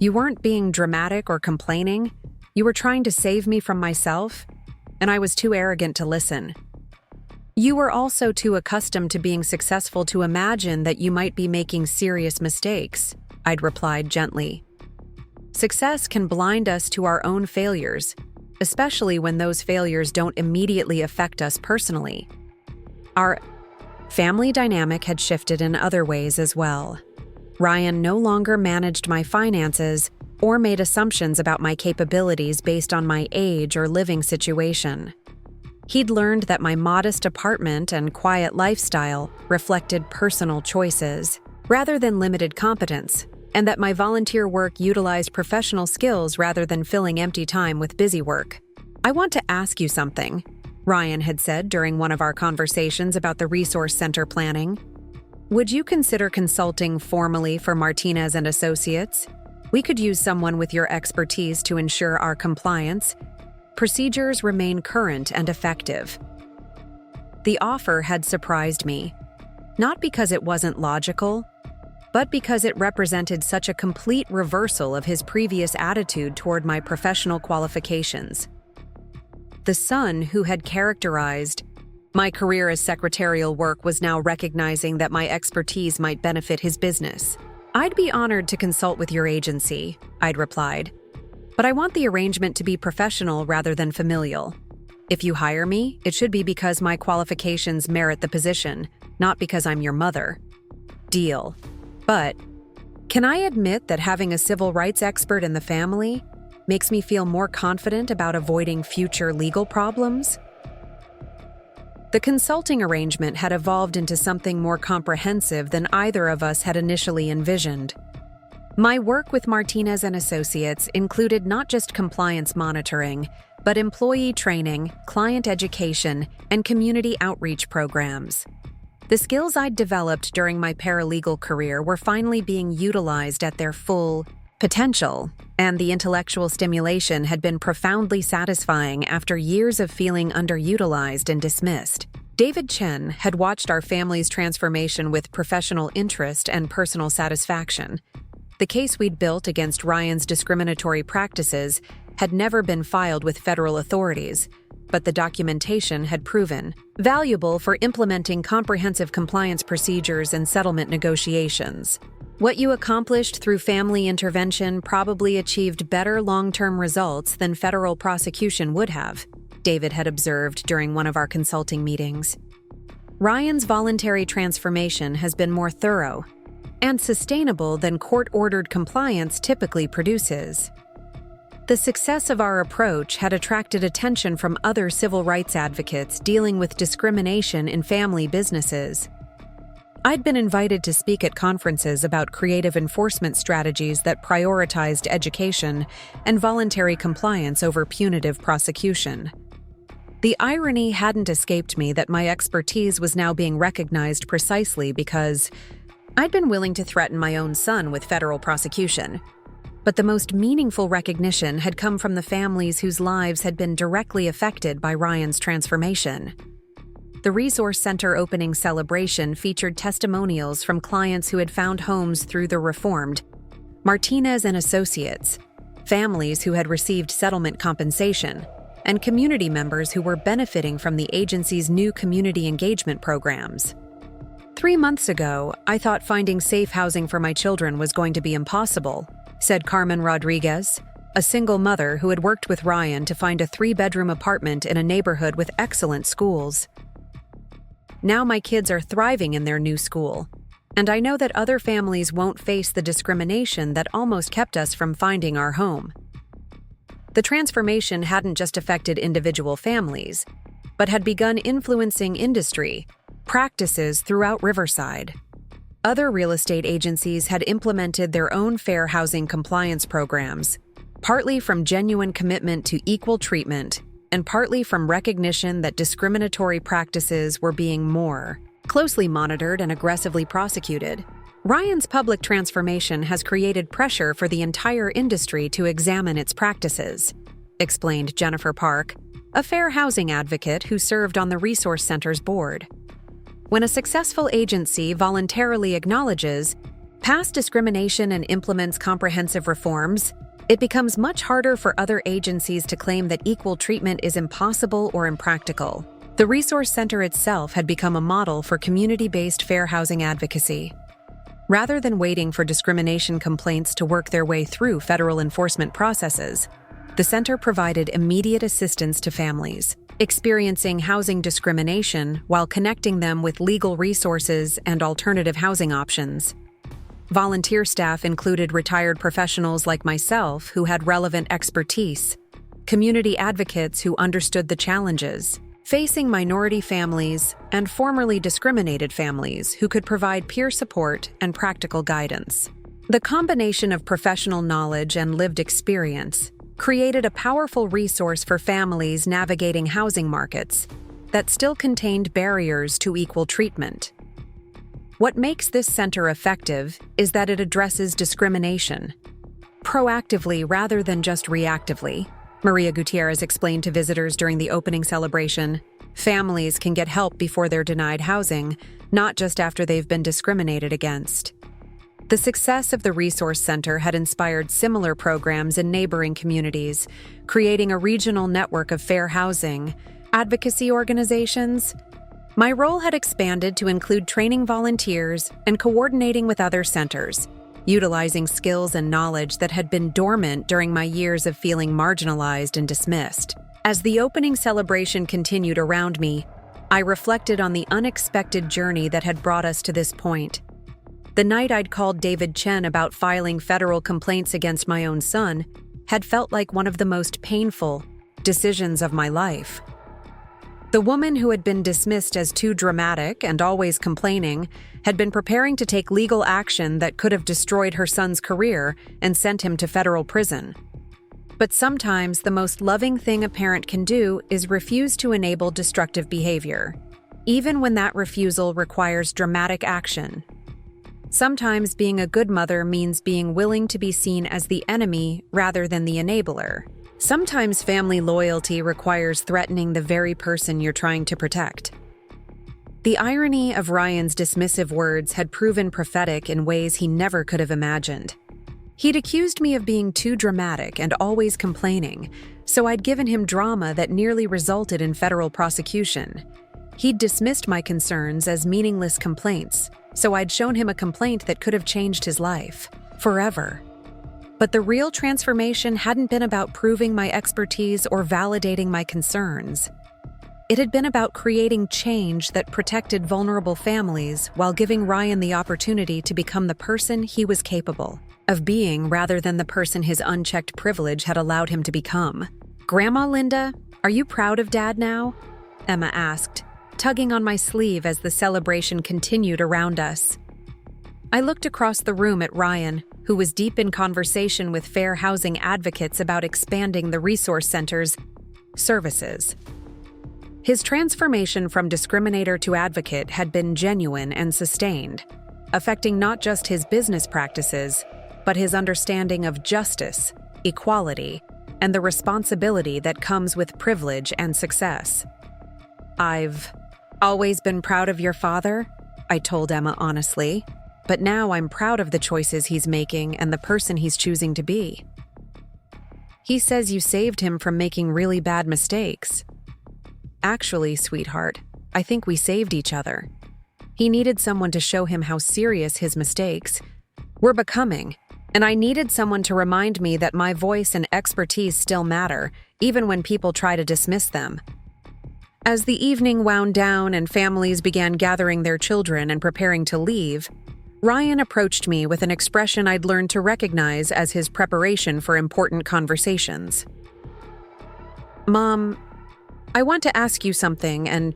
"You weren't being dramatic or complaining. You were trying to save me from myself, and I was too arrogant to listen. You were also too accustomed to being successful to imagine that you might be making serious mistakes," I'd replied gently. "Success can blind us to our own failures, especially when those failures don't immediately affect us personally." Our family dynamic had shifted in other ways as well. Ryan no longer managed my finances or made assumptions about my capabilities based on my age or living situation. He'd learned that my modest apartment and quiet lifestyle reflected personal choices rather than limited competence, and that my volunteer work utilized professional skills rather than filling empty time with busy work. "I want to ask you something," Ryan had said during one of our conversations about the resource center planning. "Would you consider consulting formally for Martinez and Associates? We could use someone with your expertise to ensure our compliance procedures remain current and effective." The offer had surprised me, not because it wasn't logical, but because it represented such a complete reversal of his previous attitude toward my professional qualifications. The son who had characterized my career as secretarial work was now recognizing that my expertise might benefit his business. "I'd be honored to consult with your agency," I'd replied, "but I want the arrangement to be professional rather than familial. If you hire me, it should be because my qualifications merit the position, not because I'm your mother." "Deal. But can I admit that having a civil rights expert in the family makes me feel more confident about avoiding future legal problems?" The consulting arrangement had evolved into something more comprehensive than either of us had initially envisioned. My work with Martinez and Associates included not just compliance monitoring, but employee training, client education, and community outreach programs. The skills I'd developed during my paralegal career were finally being utilized at their full potential, and the intellectual stimulation had been profoundly satisfying after years of feeling underutilized and dismissed. David Chen had watched our family's transformation with professional interest and personal satisfaction. The case we'd built against Ryan's discriminatory practices had never been filed with federal authorities, but the documentation had proven valuable for implementing comprehensive compliance procedures and settlement negotiations. "What you accomplished through family intervention probably achieved better long-term results than federal prosecution would have," David had observed during one of our consulting meetings. "Ryan's voluntary transformation has been more thorough and sustainable than court-ordered compliance typically produces." The success of our approach had attracted attention from other civil rights advocates dealing with discrimination in family businesses. I'd been invited to speak at conferences about creative enforcement strategies that prioritized education and voluntary compliance over punitive prosecution. The irony hadn't escaped me that my expertise was now being recognized precisely because I'd been willing to threaten my own son with federal prosecution, but the most meaningful recognition had come from the families whose lives had been directly affected by Ryan's transformation. The Resource Center opening celebration featured testimonials from clients who had found homes through the reformed Martinez and Associates, families who had received settlement compensation, and community members who were benefiting from the agency's new community engagement programs. 3 months ago, I thought finding safe housing for my children was going to be impossible, said Carmen Rodriguez, a single mother who had worked with Ryan to find a 3-bedroom apartment in a neighborhood with excellent schools. Now my kids are thriving in their new school, and I know that other families won't face the discrimination that almost kept us from finding our home. The transformation hadn't just affected individual families, but had begun influencing industry, practices throughout Riverside. Other real estate agencies had implemented their own fair housing compliance programs, partly from genuine commitment to equal treatment and partly from recognition that discriminatory practices were being more closely monitored and aggressively prosecuted. Ryan's public transformation has created pressure for the entire industry to examine its practices, explained Jennifer Park, a fair housing advocate who served on the Resource Center's board. When a successful agency voluntarily acknowledges past discrimination and implements comprehensive reforms, it becomes much harder for other agencies to claim that equal treatment is impossible or impractical. The Resource Center itself had become a model for community-based fair housing advocacy. Rather than waiting for discrimination complaints to work their way through federal enforcement processes, the center provided immediate assistance to families experiencing housing discrimination while connecting them with legal resources and alternative housing options. Volunteer staff included retired professionals like myself who had relevant expertise, community advocates who understood the challenges facing minority families, and formerly discriminated families who could provide peer support and practical guidance. The combination of professional knowledge and lived experience created a powerful resource for families navigating housing markets that still contained barriers to equal treatment. What makes this center effective is that it addresses discrimination proactively rather than just reactively. Maria Gutierrez explained to visitors during the opening celebration, families can get help before they're denied housing, not just after they've been discriminated against. The success of the Resource Center had inspired similar programs in neighboring communities, creating a regional network of fair housing, advocacy organizations. My role had expanded to include training volunteers and coordinating with other centers, utilizing skills and knowledge that had been dormant during my years of feeling marginalized and dismissed. As the opening celebration continued around me, I reflected on the unexpected journey that had brought us to this point. The night I'd called David Chen about filing federal complaints against my own son had felt like one of the most painful decisions of my life. The woman who had been dismissed as too dramatic and always complaining had been preparing to take legal action that could have destroyed her son's career and sent him to federal prison. But sometimes the most loving thing a parent can do is refuse to enable destructive behavior, even when that refusal requires dramatic action. Sometimes being a good mother means being willing to be seen as the enemy rather than the enabler. Sometimes family loyalty requires threatening the very person you're trying to protect. The irony of Ryan's dismissive words had proven prophetic in ways he never could have imagined. He'd accused me of being too dramatic and always complaining, so I'd given him drama that nearly resulted in federal prosecution. He'd dismissed my concerns as meaningless complaints, so I'd shown him a complaint that could have changed his life forever. But the real transformation hadn't been about proving my expertise or validating my concerns. It had been about creating change that protected vulnerable families while giving Ryan the opportunity to become the person he was capable of being rather than the person his unchecked privilege had allowed him to become. "Grandma Linda, are you proud of Dad now?" Emma asked, tugging on my sleeve as the celebration continued around us. I looked across the room at Ryan, who was deep in conversation with fair housing advocates about expanding the Resource Center's services. His transformation from discriminator to advocate had been genuine and sustained, affecting not just his business practices, but his understanding of justice, equality, and the responsibility that comes with privilege and success. "I've always been proud of your father," I told Emma honestly, "but now I'm proud of the choices he's making and the person he's choosing to be." "He says you saved him from making really bad mistakes." "Actually, sweetheart, I think we saved each other. He needed someone to show him how serious his mistakes were becoming, and I needed someone to remind me that my voice and expertise still matter, even when people try to dismiss them." As the evening wound down and families began gathering their children and preparing to leave, Ryan approached me with an expression I'd learned to recognize as his preparation for important conversations. "Mom, I want to ask you something, and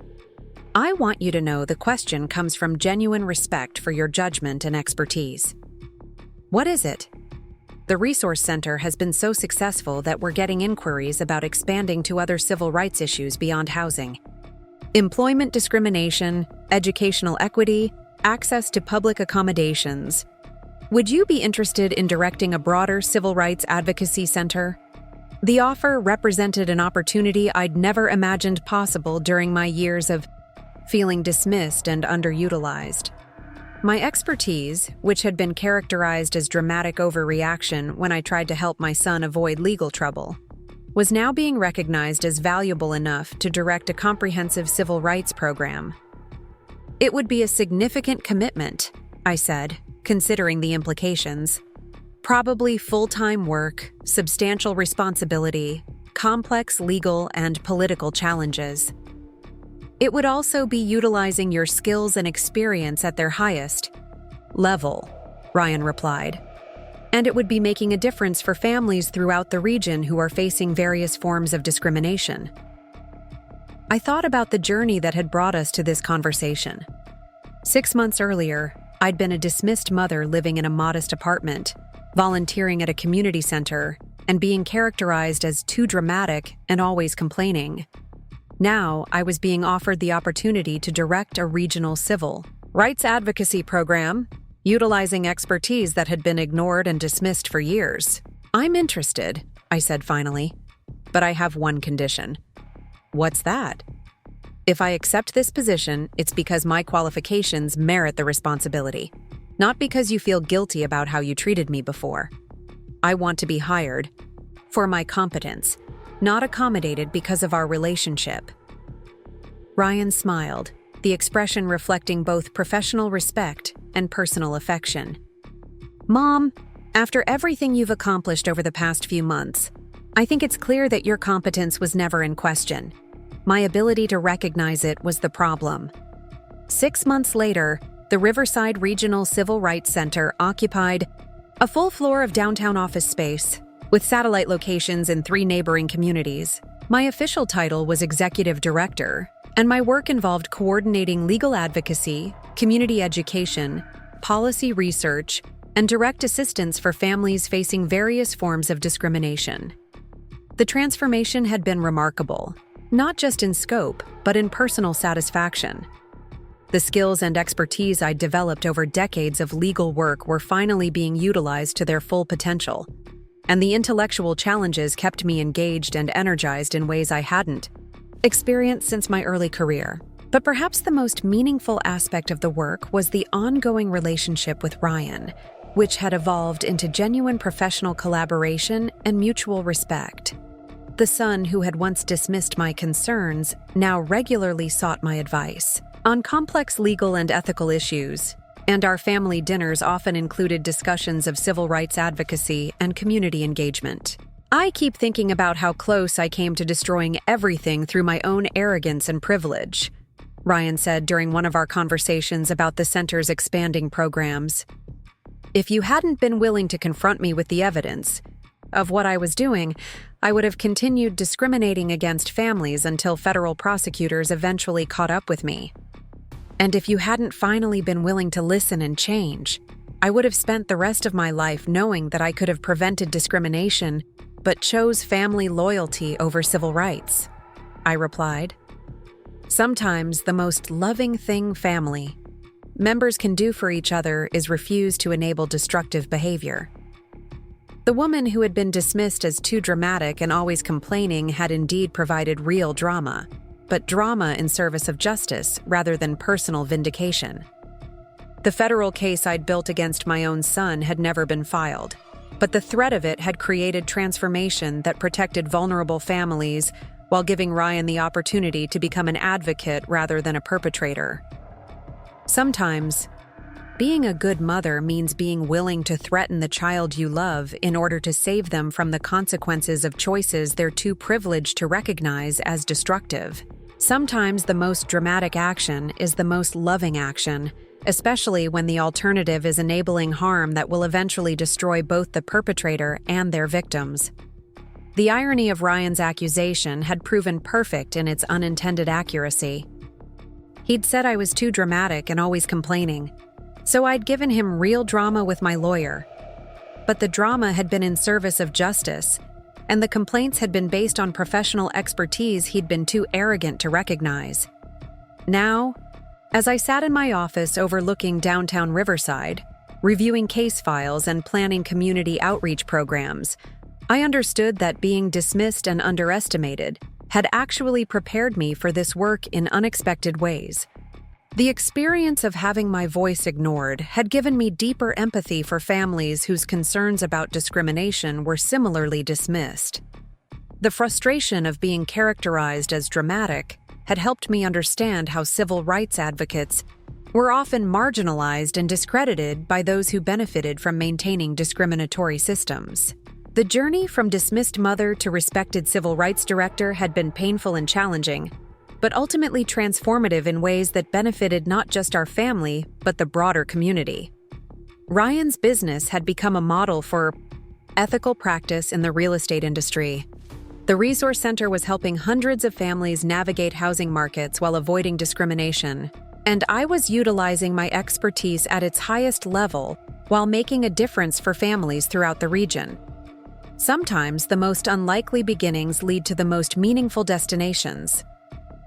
I want you to know the question comes from genuine respect for your judgment and expertise." "What is it?" "The Resource Center has been so successful that we're getting inquiries about expanding to other civil rights issues beyond housing. Employment discrimination, educational equity, access to public accommodations. Would you be interested in directing a broader civil rights advocacy center?" The offer represented an opportunity I'd never imagined possible during my years of feeling dismissed and underutilized. My expertise, which had been characterized as dramatic overreaction when I tried to help my son avoid legal trouble, was now being recognized as valuable enough to direct a comprehensive civil rights program. "It would be a significant commitment," I said, considering the implications. "Probably full-time work, substantial responsibility, complex legal and political challenges. It would also be utilizing your skills and experience at their highest level," Ryan replied. "And it would be making a difference for families throughout the region who are facing various forms of discrimination." I thought about the journey that had brought us to this conversation. 6 months earlier, I'd been a dismissed mother living in a modest apartment, volunteering at a community center, and being characterized as too dramatic and always complaining. Now, I was being offered the opportunity to direct a regional civil rights advocacy program, utilizing expertise that had been ignored and dismissed for years. "I'm interested," I said finally, "but I have one condition." "What's that?" "If I accept this position, it's because my qualifications merit the responsibility, not because you feel guilty about how you treated me before. I want to be hired for my competence, not accommodated because of our relationship." Ryan smiled, the expression reflecting both professional respect and personal affection. "Mom, after everything you've accomplished over the past few months, I think it's clear that your competence was never in question. My ability to recognize it was the problem." 6 months later, the Riverside Regional Civil Rights Center occupied a full floor of downtown office space, with satellite locations in 3 neighboring communities. My official title was Executive Director, and my work involved coordinating legal advocacy, community education, policy research, and direct assistance for families facing various forms of discrimination. The transformation had been remarkable, not just in scope, but in personal satisfaction. The skills and expertise I'd developed over decades of legal work were finally being utilized to their full potential, and the intellectual challenges kept me engaged and energized in ways I hadn't experienced since my early career. But perhaps the most meaningful aspect of the work was the ongoing relationship with Ryan, which had evolved into genuine professional collaboration and mutual respect. The son who had once dismissed my concerns now regularly sought my advice on complex legal and ethical issues, and our family dinners often included discussions of civil rights advocacy and community engagement. "I keep thinking about how close I came to destroying everything through my own arrogance and privilege," Ryan said during one of our conversations about the center's expanding programs. "If you hadn't been willing to confront me with the evidence of what I was doing, I would have continued discriminating against families until federal prosecutors eventually caught up with me. And if you hadn't finally been willing to listen and change, I would have spent the rest of my life knowing that I could have prevented discrimination, but chose family loyalty over civil rights," I replied. "Sometimes the most loving thing family members can do for each other is refuse to enable destructive behavior. The woman who had been dismissed as too dramatic and always complaining had indeed provided real drama, but drama in service of justice rather than personal vindication. The federal case I'd built against my own son had never been filed, but the threat of it had created transformation that protected vulnerable families while giving Ryan the opportunity to become an advocate rather than a perpetrator. Sometimes, being a good mother means being willing to threaten the child you love in order to save them from the consequences of choices they're too privileged to recognize as destructive. Sometimes the most dramatic action is the most loving action, especially when the alternative is enabling harm that will eventually destroy both the perpetrator and their victims. The irony of Ryan's accusation had proven perfect in its unintended accuracy. He'd said I was too dramatic and always complaining, so I'd given him real drama with my lawyer. But the drama had been in service of justice, and the complaints had been based on professional expertise he'd been too arrogant to recognize. Now, as I sat in my office overlooking downtown Riverside, reviewing case files and planning community outreach programs, I understood that being dismissed and underestimated had actually prepared me for this work in unexpected ways. The experience of having my voice ignored had given me deeper empathy for families whose concerns about discrimination were similarly dismissed. The frustration of being characterized as dramatic had helped me understand how civil rights advocates were often marginalized and discredited by those who benefited from maintaining discriminatory systems. The journey from dismissed mother to respected civil rights director had been painful and challenging, but ultimately transformative in ways that benefited not just our family, but the broader community. Ryan's business had become a model for ethical practice in the real estate industry. The Resource Center was helping hundreds of families navigate housing markets while avoiding discrimination, and I was utilizing my expertise at its highest level while making a difference for families throughout the region. Sometimes the most unlikely beginnings lead to the most meaningful destinations.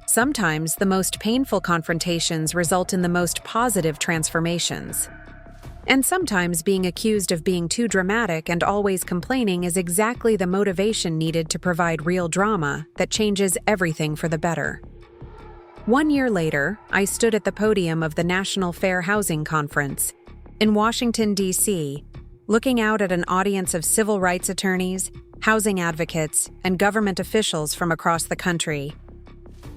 Sometimes the most painful confrontations result in the most positive transformations. And sometimes being accused of being too dramatic and always complaining is exactly the motivation needed to provide real drama that changes everything for the better. 1 year later, I stood at the podium of the National Fair Housing Conference in Washington, D.C., looking out at an audience of civil rights attorneys, housing advocates, and government officials from across the country.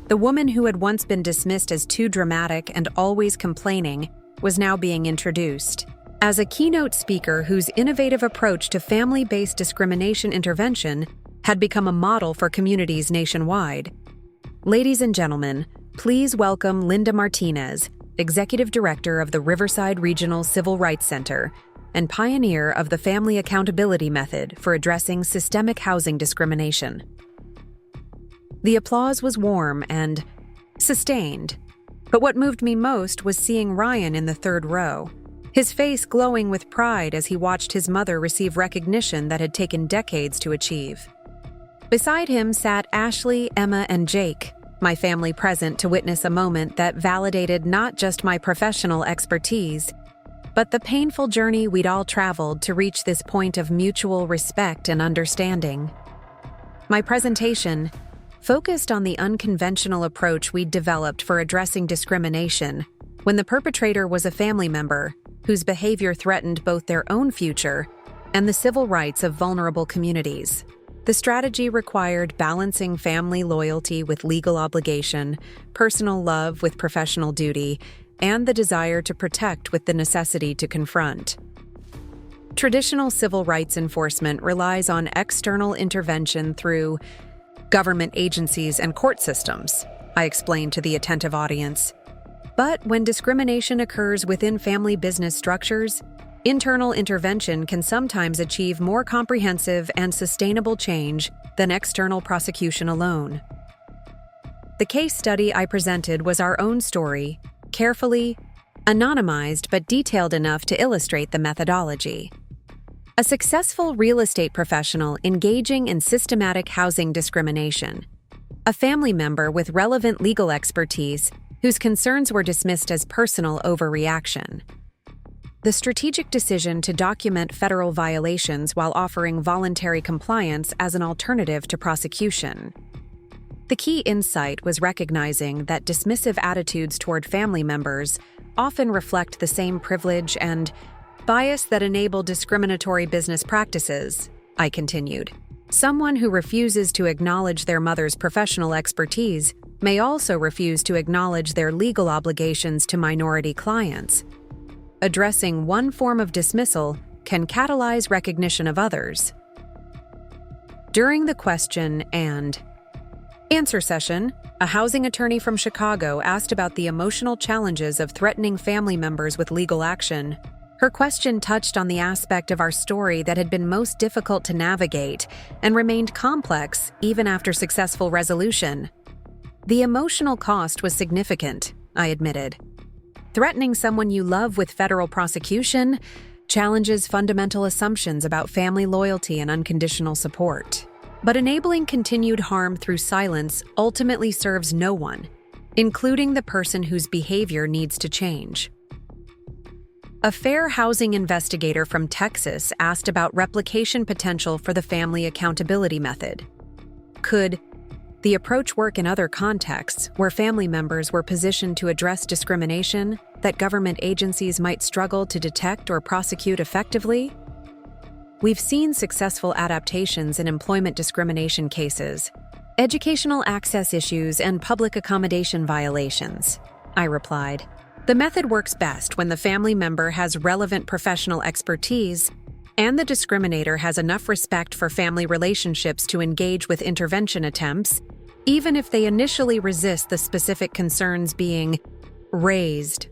The woman who had once been dismissed as too dramatic and always complaining was now being introduced as a keynote speaker whose innovative approach to family-based discrimination intervention had become a model for communities nationwide. Ladies and gentlemen, please welcome Linda Martinez, Executive Director of the Riverside Regional Civil Rights Center and pioneer of the Family Accountability Method for addressing systemic housing discrimination. The applause was warm and sustained, but what moved me most was seeing Ryan in the third row, his face glowing with pride as he watched his mother receive recognition that had taken decades to achieve. Beside him sat Ashley, Emma, and Jake, my family present to witness a moment that validated not just my professional expertise, but the painful journey we'd all traveled to reach this point of mutual respect and understanding. My presentation focused on the unconventional approach we'd developed for addressing discrimination when the perpetrator was a family member whose behavior threatened both their own future and the civil rights of vulnerable communities. The strategy required balancing family loyalty with legal obligation, personal love with professional duty, and the desire to protect with the necessity to confront. Traditional civil rights enforcement relies on external intervention through government agencies and court systems, I explained to the attentive audience. But when discrimination occurs within family business structures, internal intervention can sometimes achieve more comprehensive and sustainable change than external prosecution alone. The case study I presented was our own story, carefully anonymized but detailed enough to illustrate the methodology. A successful real estate professional engaging in systematic housing discrimination. A family member with relevant legal expertise whose concerns were dismissed as personal overreaction. The strategic decision to document federal violations while offering voluntary compliance as an alternative to prosecution. The key insight was recognizing that dismissive attitudes toward family members often reflect the same privilege and bias that enable discriminatory business practices, I continued. Someone who refuses to acknowledge their mother's professional expertise may also refuse to acknowledge their legal obligations to minority clients. Addressing one form of dismissal can catalyze recognition of others. During the question and answer session, a housing attorney from Chicago asked about the emotional challenges of threatening family members with legal action. Her question touched on the aspect of our story that had been most difficult to navigate and remained complex even after successful resolution. The emotional cost was significant, I admitted. Threatening someone you love with federal prosecution challenges fundamental assumptions about family loyalty and unconditional support. But enabling continued harm through silence ultimately serves no one, including the person whose behavior needs to change. A fair housing investigator from Texas asked about replication potential for the family accountability method. Could the approach work in other contexts where family members were positioned to address discrimination that government agencies might struggle to detect or prosecute effectively? We've seen successful adaptations in employment discrimination cases, educational access issues, and public accommodation violations, I replied. The method works best when the family member has relevant professional expertise and the discriminator has enough respect for family relationships to engage with intervention attempts, even if they initially resist the specific concerns being raised.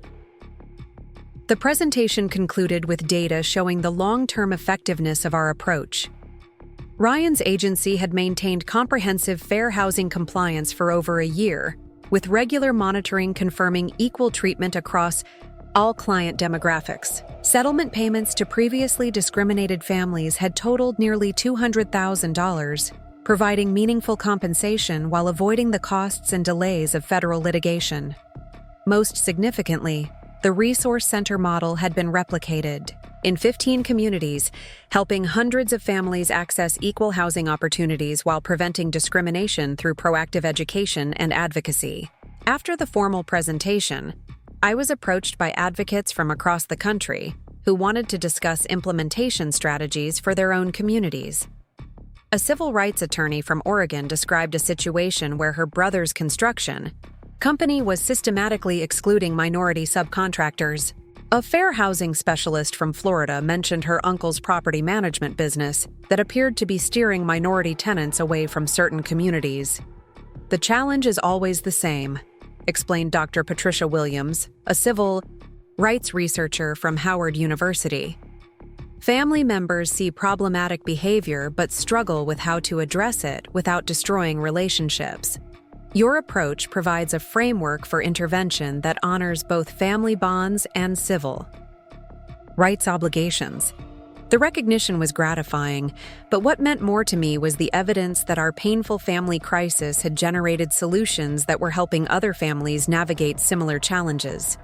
The presentation concluded with data showing the long-term effectiveness of our approach. Ryan's agency had maintained comprehensive fair housing compliance for over a year, with regular monitoring confirming equal treatment across all client demographics. Settlement payments to previously discriminated families had totaled nearly $200,000, providing meaningful compensation while avoiding the costs and delays of federal litigation. Most significantly, the Resource Center model had been replicated in 15 communities, helping hundreds of families access equal housing opportunities while preventing discrimination through proactive education and advocacy. After the formal presentation, I was approached by advocates from across the country who wanted to discuss implementation strategies for their own communities. A civil rights attorney from Oregon described a situation where her brother's construction company was systematically excluding minority subcontractors. A fair housing specialist from Florida mentioned her uncle's property management business that appeared to be steering minority tenants away from certain communities. The challenge is always the same, explained Dr. Patricia Williams, a civil rights researcher from Howard University. Family members see problematic behavior but struggle with how to address it without destroying relationships. Your approach provides a framework for intervention that honors both family bonds and civil rights obligations. The recognition was gratifying, but what meant more to me was the evidence that our painful family crisis had generated solutions that were helping other families navigate similar challenges.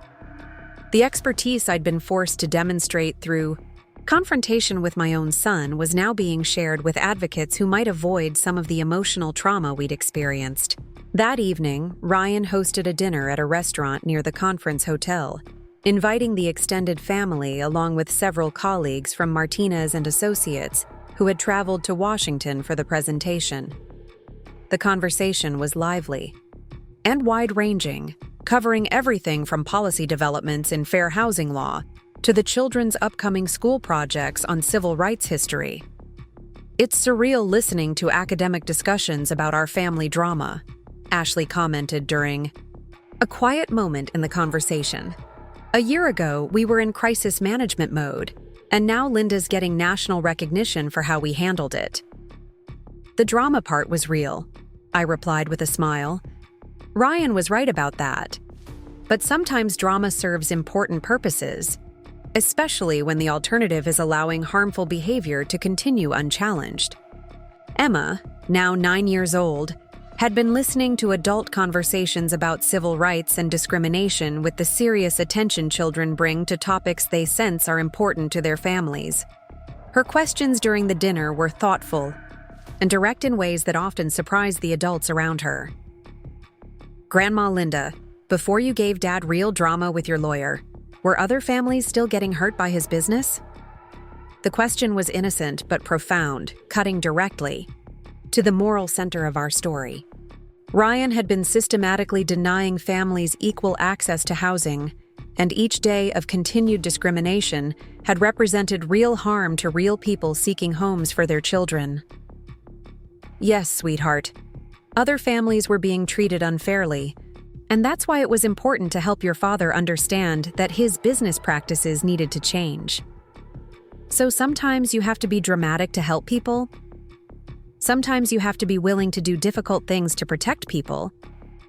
The expertise I'd been forced to demonstrate through confrontation with my own son was now being shared with advocates who might avoid some of the emotional trauma we'd experienced. That evening, Ryan hosted a dinner at a restaurant near the conference hotel, inviting the extended family along with several colleagues from Martinez and Associates who had traveled to Washington for the presentation. The conversation was lively and wide-ranging, covering everything from policy developments in fair housing law to the children's upcoming school projects on civil rights history. It's surreal listening to academic discussions about our family drama, Ashley commented during a quiet moment in the conversation. A year ago, we were in crisis management mode, and now Linda's getting national recognition for how we handled it. The drama part was real, I replied with a smile. Ryan was right about that. But sometimes drama serves important purposes, especially when the alternative is allowing harmful behavior to continue unchallenged. Emma, now 9 years old, had been listening to adult conversations about civil rights and discrimination with the serious attention children bring to topics they sense are important to their families. Her questions during the dinner were thoughtful and direct in ways that often surprised the adults around her. "Grandma Linda, before you gave Dad real drama with your lawyer, were other families still getting hurt by his business?" The question was innocent but profound, cutting directly to the moral center of our story. Ryan had been systematically denying families equal access to housing, and each day of continued discrimination had represented real harm to real people seeking homes for their children. "Yes, sweetheart. Other families were being treated unfairly, and that's why it was important to help your father understand that his business practices needed to change. So sometimes you have to be dramatic to help people. Sometimes you have to be willing to do difficult things to protect people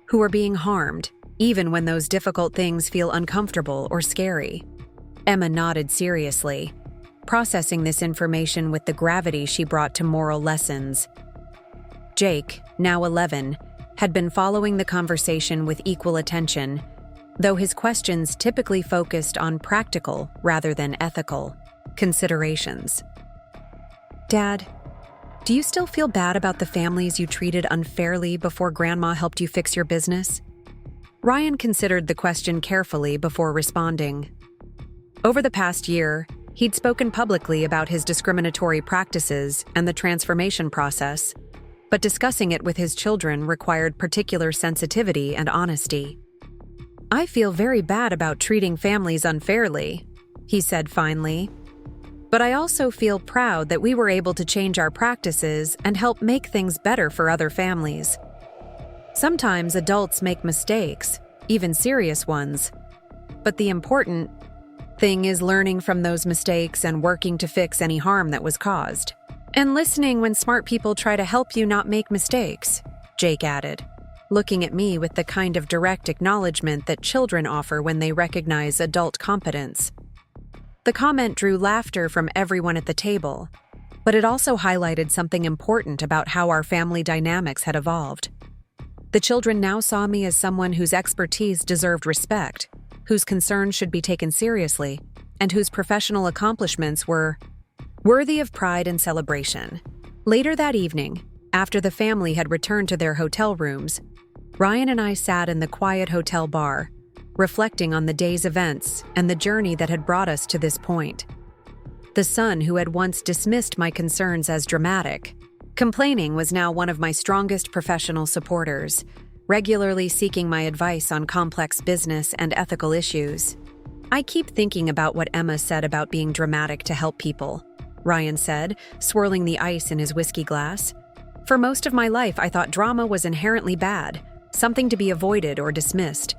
who are being harmed, even when those difficult things feel uncomfortable or scary." Emma nodded seriously, processing this information with the gravity she brought to moral lessons. Jake, now 11, had been following the conversation with equal attention, though his questions typically focused on practical rather than ethical considerations. "Dad, do you still feel bad about the families you treated unfairly before Grandma helped you fix your business?" Ryan considered the question carefully before responding. Over the past year, he'd spoken publicly about his discriminatory practices and the transformation process, but discussing it with his children required particular sensitivity and honesty. "I feel very bad about treating families unfairly," he said finally. "But I also feel proud that we were able to change our practices and help make things better for other families. Sometimes adults make mistakes, even serious ones. But the important thing is learning from those mistakes and working to fix any harm that was caused. And listening when smart people try to help you not make mistakes," Jake added, looking at me with the kind of direct acknowledgement that children offer when they recognize adult competence. The comment drew laughter from everyone at the table, but it also highlighted something important about how our family dynamics had evolved. The children now saw me as someone whose expertise deserved respect, whose concerns should be taken seriously, and whose professional accomplishments were worthy of pride and celebration. Later that evening, after the family had returned to their hotel rooms, Ryan and I sat in the quiet hotel bar, reflecting on the day's events and the journey that had brought us to this point. The son who had once dismissed my concerns as dramatic, complaining, was now one of my strongest professional supporters, regularly seeking my advice on complex business and ethical issues. "I keep thinking about what Emma said about being dramatic to help people," Ryan said, swirling the ice in his whiskey glass. "For most of my life, I thought drama was inherently bad, something to be avoided or dismissed.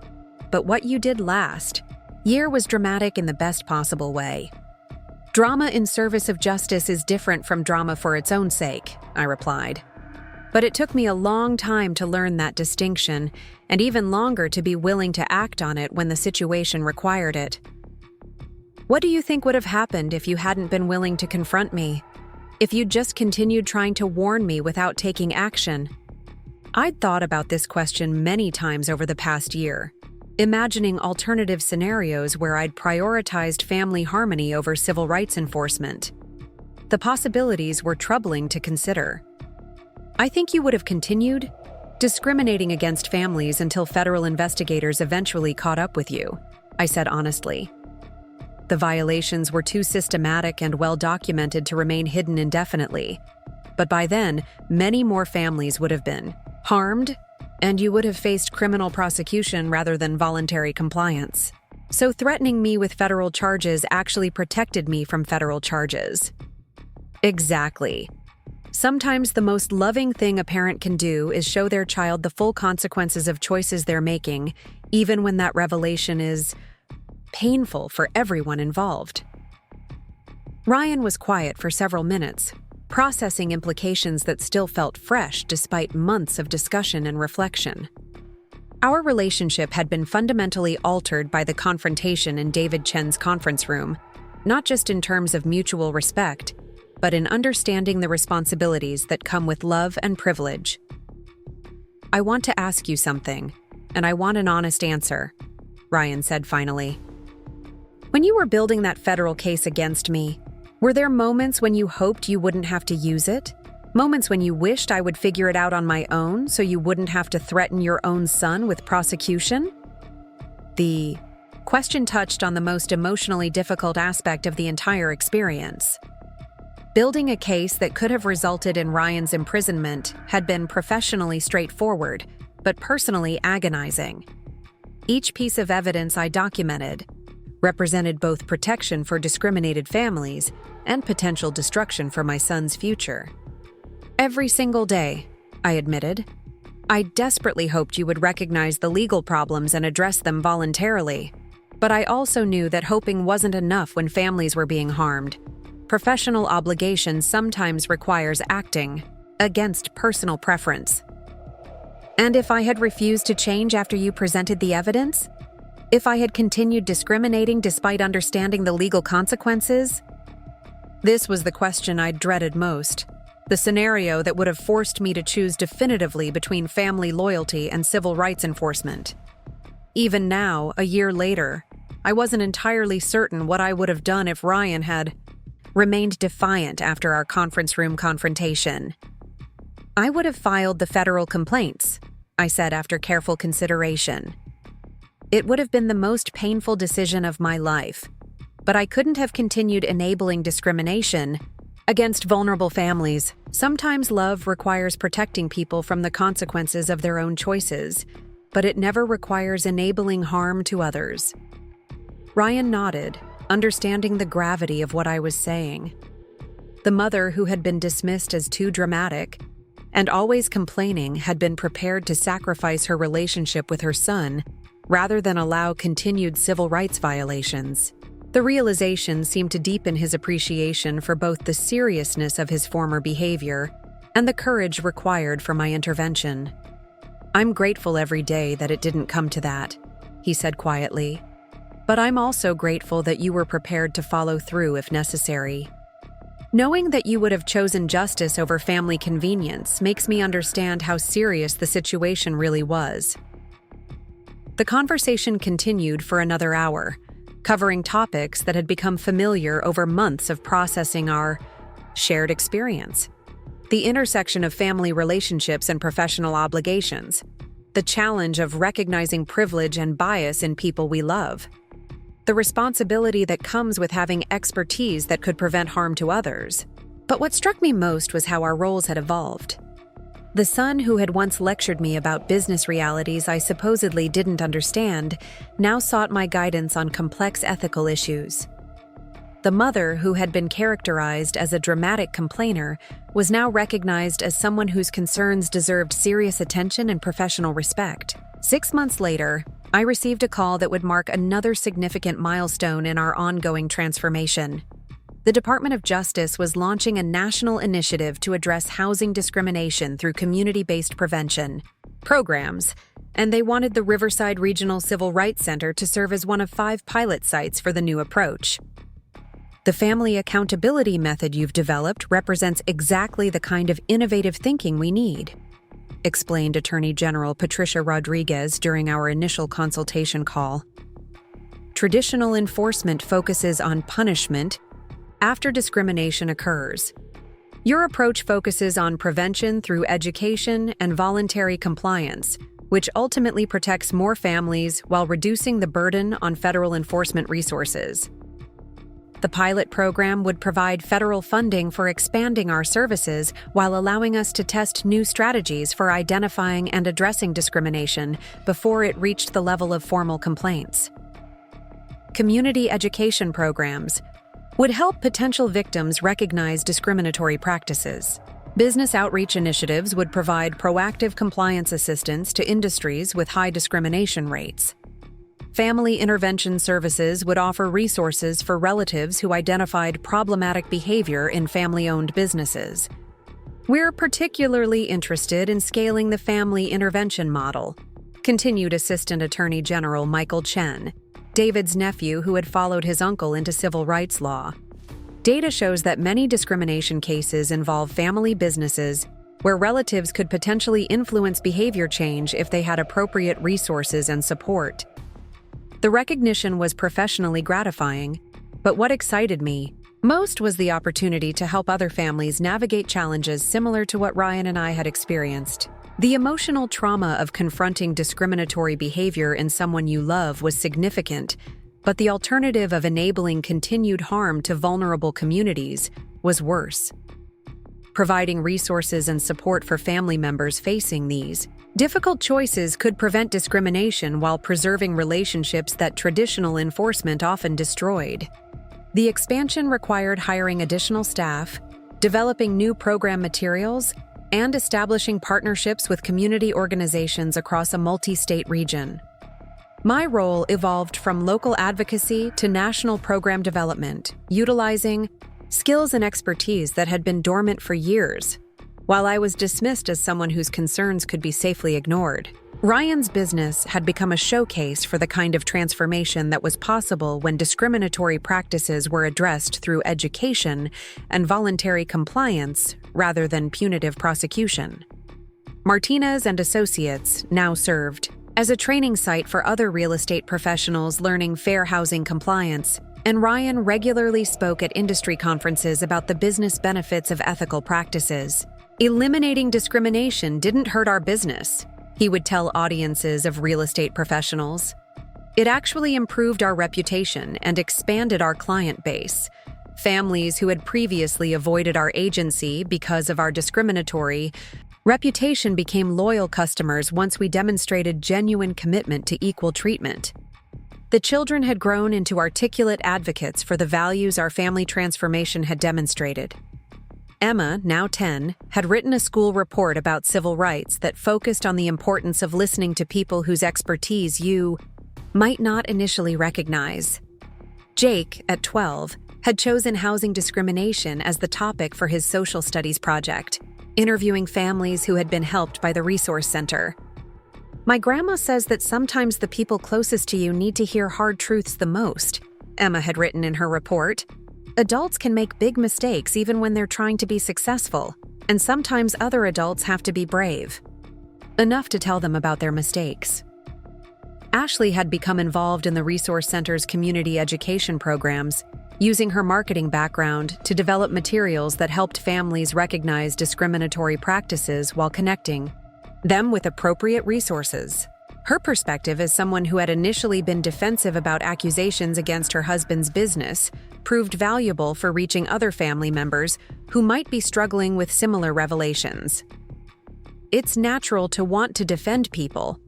But what you did last year was dramatic in the best possible way." "Drama in service of justice is different from drama for its own sake," I replied. "But it took me a long time to learn that distinction, and even longer to be willing to act on it when the situation required it." "What do you think would have happened if you hadn't been willing to confront me? If you'd just continued trying to warn me without taking action?" I'd thought about this question many times over the past year, imagining alternative scenarios where I'd prioritized family harmony over civil rights enforcement. The possibilities were troubling to consider. "I think you would have continued discriminating against families until federal investigators eventually caught up with you," I said honestly. "The violations were too systematic and well documented to remain hidden indefinitely. But by then, many more families would have been harmed, and you would have faced criminal prosecution rather than voluntary compliance. So threatening me with federal charges actually protected me from federal charges." Exactly. Sometimes the most loving thing a parent can do is show their child the full consequences of choices they're making, even when that revelation is painful for everyone involved. Ryan was quiet for several minutes, processing implications that still felt fresh despite months of discussion and reflection. Our relationship had been fundamentally altered by the confrontation in David Chen's conference room, not just in terms of mutual respect, but in understanding the responsibilities that come with love and privilege. I want to ask you something, and I want an honest answer, Ryan said finally. When you were building that federal case against me, were there moments when you hoped you wouldn't have to use it? Moments when you wished I would figure it out on my own so you wouldn't have to threaten your own son with prosecution? The question touched on the most emotionally difficult aspect of the entire experience. Building a case that could have resulted in Ryan's imprisonment had been professionally straightforward, but personally agonizing. Each piece of evidence I documented represented both protection for discriminated families and potential destruction for my son's future. Every single day, I admitted, I desperately hoped you would recognize the legal problems and address them voluntarily. But I also knew that hoping wasn't enough when families were being harmed. Professional obligation sometimes requires acting against personal preference. And if I had refused to change after you presented the evidence? If I had continued discriminating despite understanding the legal consequences? This was the question I dreaded most. The scenario that would have forced me to choose definitively between family loyalty and civil rights enforcement. Even now, a year later, I wasn't entirely certain what I would have done if Ryan had remained defiant after our conference room confrontation. I would have filed the federal complaints, I said after careful consideration. It would have been the most painful decision of my life, but I couldn't have continued enabling discrimination against vulnerable families. Sometimes love requires protecting people from the consequences of their own choices, but it never requires enabling harm to others. Ryan nodded, understanding the gravity of what I was saying. The mother who had been dismissed as too dramatic and always complaining had been prepared to sacrifice her relationship with her son rather than allow continued civil rights violations. The realization seemed to deepen his appreciation for both the seriousness of his former behavior and the courage required for my intervention. I'm grateful every day that it didn't come to that, he said quietly. But I'm also grateful that you were prepared to follow through if necessary. Knowing that you would have chosen justice over family convenience makes me understand how serious the situation really was. The conversation continued for another hour, covering topics that had become familiar over months of processing our shared experience. The intersection of family relationships and professional obligations, the challenge of recognizing privilege and bias in people we love, the responsibility that comes with having expertise that could prevent harm to others. But what struck me most was how our roles had evolved. The son who had once lectured me about business realities I supposedly didn't understand now sought my guidance on complex ethical issues. The mother, who had been characterized as a dramatic complainer, was now recognized as someone whose concerns deserved serious attention and professional respect. 6 months later, I received a call that would mark another significant milestone in our ongoing transformation. The Department of Justice was launching a national initiative to address housing discrimination through community-based prevention programs, and they wanted the Riverside Regional Civil Rights Center to serve as one of 5 pilot sites for the new approach. The family accountability method you've developed represents exactly the kind of innovative thinking we need, explained Attorney General Patricia Rodriguez during our initial consultation call. Traditional enforcement focuses on punishment after discrimination occurs. Your approach focuses on prevention through education and voluntary compliance, which ultimately protects more families while reducing the burden on federal enforcement resources. The pilot program would provide federal funding for expanding our services while allowing us to test new strategies for identifying and addressing discrimination before it reached the level of formal complaints. Community education programs would help potential victims recognize discriminatory practices. Business outreach initiatives would provide proactive compliance assistance to industries with high discrimination rates. Family intervention services would offer resources for relatives who identified problematic behavior in family-owned businesses. We're particularly interested in scaling the family intervention model, continued Assistant Attorney General Michael Chen, David's nephew who had followed his uncle into civil rights law. Data shows that many discrimination cases involve family businesses where relatives could potentially influence behavior change if they had appropriate resources and support. The recognition was professionally gratifying, but what excited me most was the opportunity to help other families navigate challenges similar to what Ryan and I had experienced. The emotional trauma of confronting discriminatory behavior in someone you love was significant, but the alternative of enabling continued harm to vulnerable communities was worse. Providing resources and support for family members facing these difficult choices could prevent discrimination while preserving relationships that traditional enforcement often destroyed. The expansion required hiring additional staff, developing new program materials, and establishing partnerships with community organizations across a multi-state region. My role evolved from local advocacy to national program development, utilizing skills and expertise that had been dormant for years. While I was dismissed as someone whose concerns could be safely ignored, Ryan's business had become a showcase for the kind of transformation that was possible when discriminatory practices were addressed through education and voluntary compliance rather than punitive prosecution. Martinez and Associates now served as a training site for other real estate professionals learning fair housing compliance, and Ryan regularly spoke at industry conferences about the business benefits of ethical practices. Eliminating discrimination didn't hurt our business, he would tell audiences of real estate professionals. It actually improved our reputation and expanded our client base. Families who had previously avoided our agency because of our discriminatory reputation became loyal customers once we demonstrated genuine commitment to equal treatment. The children had grown into articulate advocates for the values our family transformation had demonstrated. Emma, now 10, had written a school report about civil rights that focused on the importance of listening to people whose expertise you might not initially recognize. Jake, at 12, had chosen housing discrimination as the topic for his social studies project, interviewing families who had been helped by the Resource Center. My grandma says that sometimes the people closest to you need to hear hard truths the most, Emma had written in her report. Adults can make big mistakes even when they're trying to be successful, and sometimes other adults have to be brave enough to tell them about their mistakes. Ashley had become involved in the Resource Center's community education programs, using her marketing background to develop materials that helped families recognize discriminatory practices while connecting them with appropriate resources. Her perspective as someone who had initially been defensive about accusations against her husband's business proved valuable for reaching other family members who might be struggling with similar revelations. It's natural to want to defend people.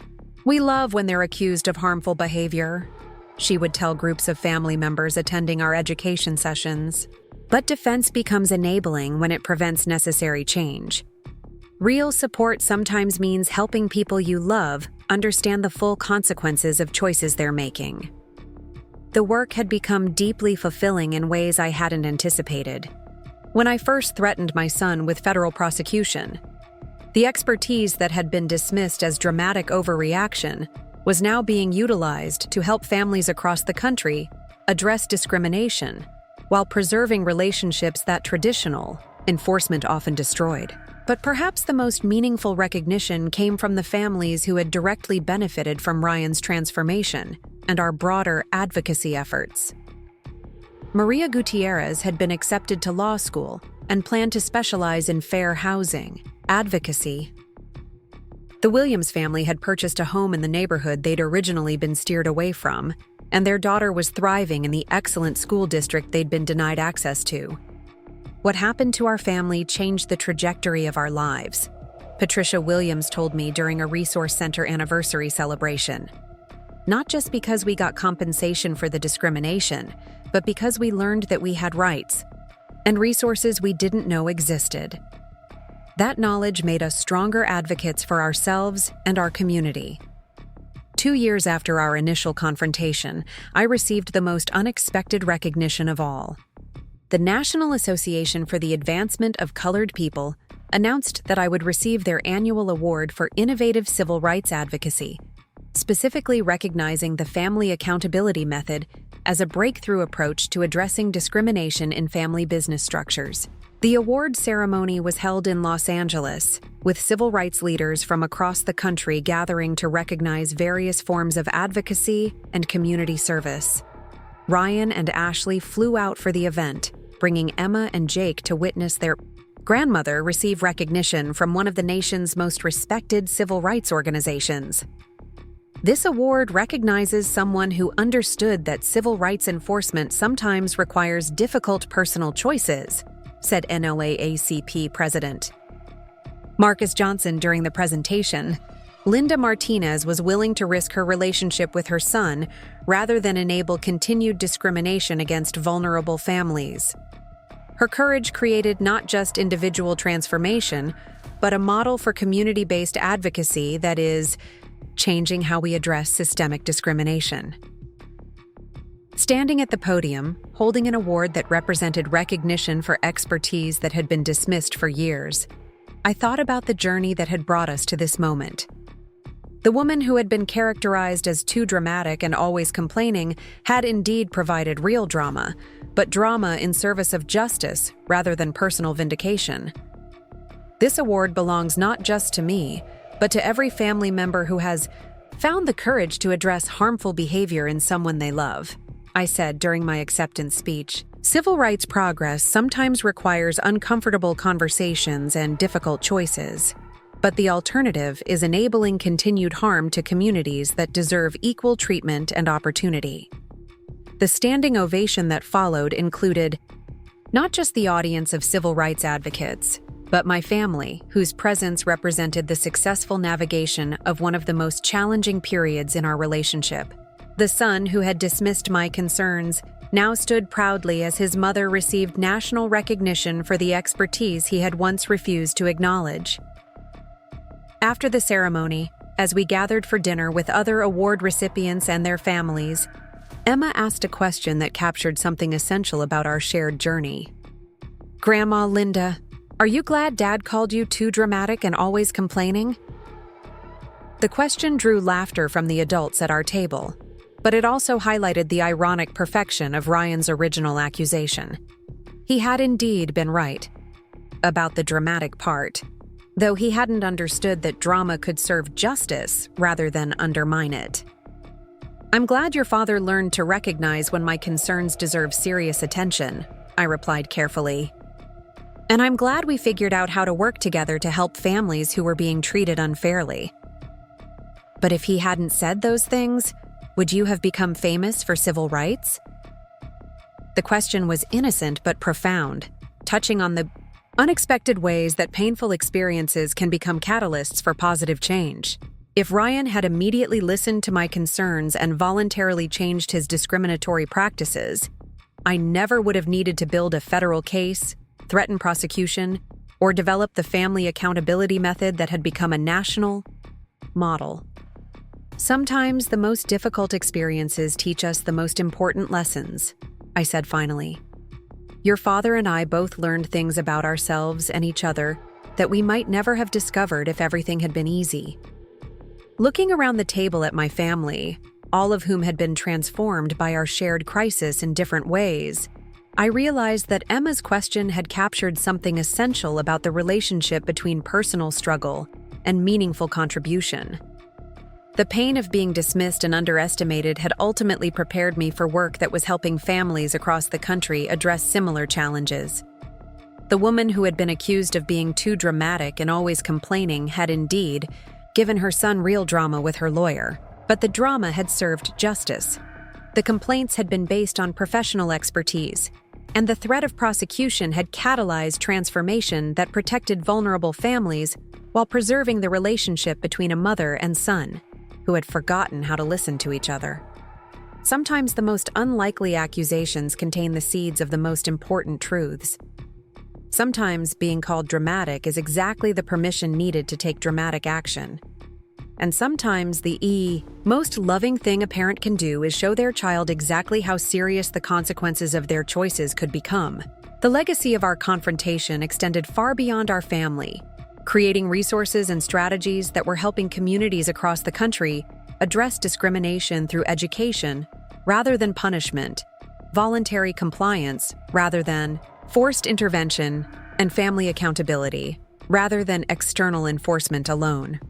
We love when they're accused of harmful behavior, she would tell groups of family members attending our education sessions. But defense becomes enabling when it prevents necessary change. Real support sometimes means helping people you love understand the full consequences of choices they're making. The work had become deeply fulfilling in ways I hadn't anticipated. When I first threatened my son with federal prosecution, the expertise that had been dismissed as dramatic overreaction was now being utilized to help families across the country address discrimination while preserving relationships that traditional enforcement often destroyed. But perhaps the most meaningful recognition came from the families who had directly benefited from Ryan's transformation and our broader advocacy efforts. Maria Gutierrez had been accepted to law school and planned to specialize in fair housing advocacy. The Williams family had purchased a home in the neighborhood they'd originally been steered away from, and their daughter was thriving in the excellent school district they'd been denied access to. What happened to our family changed the trajectory of our lives, Patricia Williams told me during a Resource Center anniversary celebration. Not just because we got compensation for the discrimination, but because we learned that we had rights and resources we didn't know existed. That knowledge made us stronger advocates for ourselves and our community. 2 years after our initial confrontation, I received the most unexpected recognition of all. The National Association for the Advancement of Colored People announced that I would receive their annual award for innovative civil rights advocacy, specifically recognizing the family accountability method as a breakthrough approach to addressing discrimination in family business structures. The award ceremony was held in Los Angeles, with civil rights leaders from across the country gathering to recognize various forms of advocacy and community service. Ryan and Ashley flew out for the event, bringing Emma and Jake to witness their grandmother receive recognition from one of the nation's most respected civil rights organizations. This award recognizes someone who understood that civil rights enforcement sometimes requires difficult personal choices, said NOAACP President Marcus Johnson during the presentation. Linda Martinez was willing to risk her relationship with her son rather than enable continued discrimination against vulnerable families. Her courage created not just individual transformation, but a model for community-based advocacy that is changing how we address systemic discrimination. Standing at the podium, holding an award that represented recognition for expertise that had been dismissed for years, I thought about the journey that had brought us to this moment. The woman who had been characterized as too dramatic and always complaining had indeed provided real drama, but drama in service of justice rather than personal vindication. This award belongs not just to me, but to every family member who has found the courage to address harmful behavior in someone they love, I said during my acceptance speech. Civil rights progress sometimes requires uncomfortable conversations and difficult choices, but the alternative is enabling continued harm to communities that deserve equal treatment and opportunity. The standing ovation that followed included not just the audience of civil rights advocates, but my family, whose presence represented the successful navigation of one of the most challenging periods in our relationship. The son who had dismissed my concerns now stood proudly as his mother received national recognition for the expertise he had once refused to acknowledge. After the ceremony, as we gathered for dinner with other award recipients and their families, Emma asked a question that captured something essential about our shared journey. "Grandma Linda, are you glad Dad called you too dramatic and always complaining?" The question drew laughter from the adults at our table, but it also highlighted the ironic perfection of Ryan's original accusation. He had indeed been right about the dramatic part, though he hadn't understood that drama could serve justice rather than undermine it. "I'm glad your father learned to recognize when my concerns deserve serious attention," I replied carefully. "And I'm glad we figured out how to work together to help families who were being treated unfairly." "But if he hadn't said those things, would you have become famous for civil rights?" The question was innocent but profound, touching on the unexpected ways that painful experiences can become catalysts for positive change. If Ryan had immediately listened to my concerns and voluntarily changed his discriminatory practices, I never would have needed to build a federal case, threaten prosecution, or develop the family accountability method that had become a national model. "Sometimes the most difficult experiences teach us the most important lessons," I said finally. "Your father and I both learned things about ourselves and each other that we might never have discovered if everything had been easy." Looking around the table at my family, all of whom had been transformed by our shared crisis in different ways, I realized that Emma's question had captured something essential about the relationship between personal struggle and meaningful contribution. The pain of being dismissed and underestimated had ultimately prepared me for work that was helping families across the country address similar challenges. The woman who had been accused of being too dramatic and always complaining had indeed given her son real drama with her lawyer, but the drama had served justice. The complaints had been based on professional expertise, and the threat of prosecution had catalyzed transformation that protected vulnerable families while preserving the relationship between a mother and son who had forgotten how to listen to each other. Sometimes the most unlikely accusations contain the seeds of the most important truths. Sometimes being called dramatic is exactly the permission needed to take dramatic action. And sometimes the most loving thing a parent can do is show their child exactly how serious the consequences of their choices could become. The legacy of our confrontation extended far beyond our family, creating resources and strategies that were helping communities across the country address discrimination through education rather than punishment, voluntary compliance rather than forced intervention, and family accountability, rather than external enforcement alone.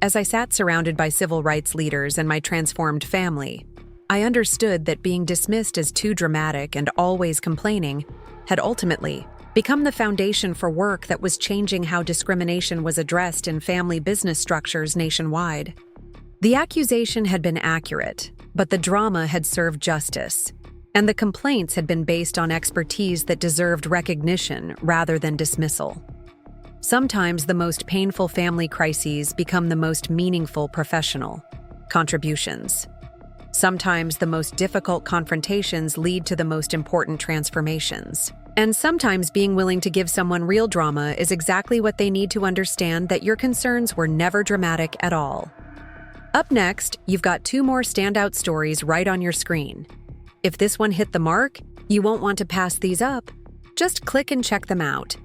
As I sat surrounded by civil rights leaders and my transformed family, I understood that being dismissed as too dramatic and always complaining had ultimately become the foundation for work that was changing how discrimination was addressed in family business structures nationwide. The accusation had been accurate, but the drama had served justice, and the complaints had been based on expertise that deserved recognition rather than dismissal. Sometimes the most painful family crises become the most meaningful professional contributions. Sometimes the most difficult confrontations lead to the most important transformations. And sometimes being willing to give someone real drama is exactly what they need to understand that your concerns were never dramatic at all. Up next, you've got 2 more standout stories right on your screen. If this one hit the mark, you won't want to pass these up. Just click and check them out.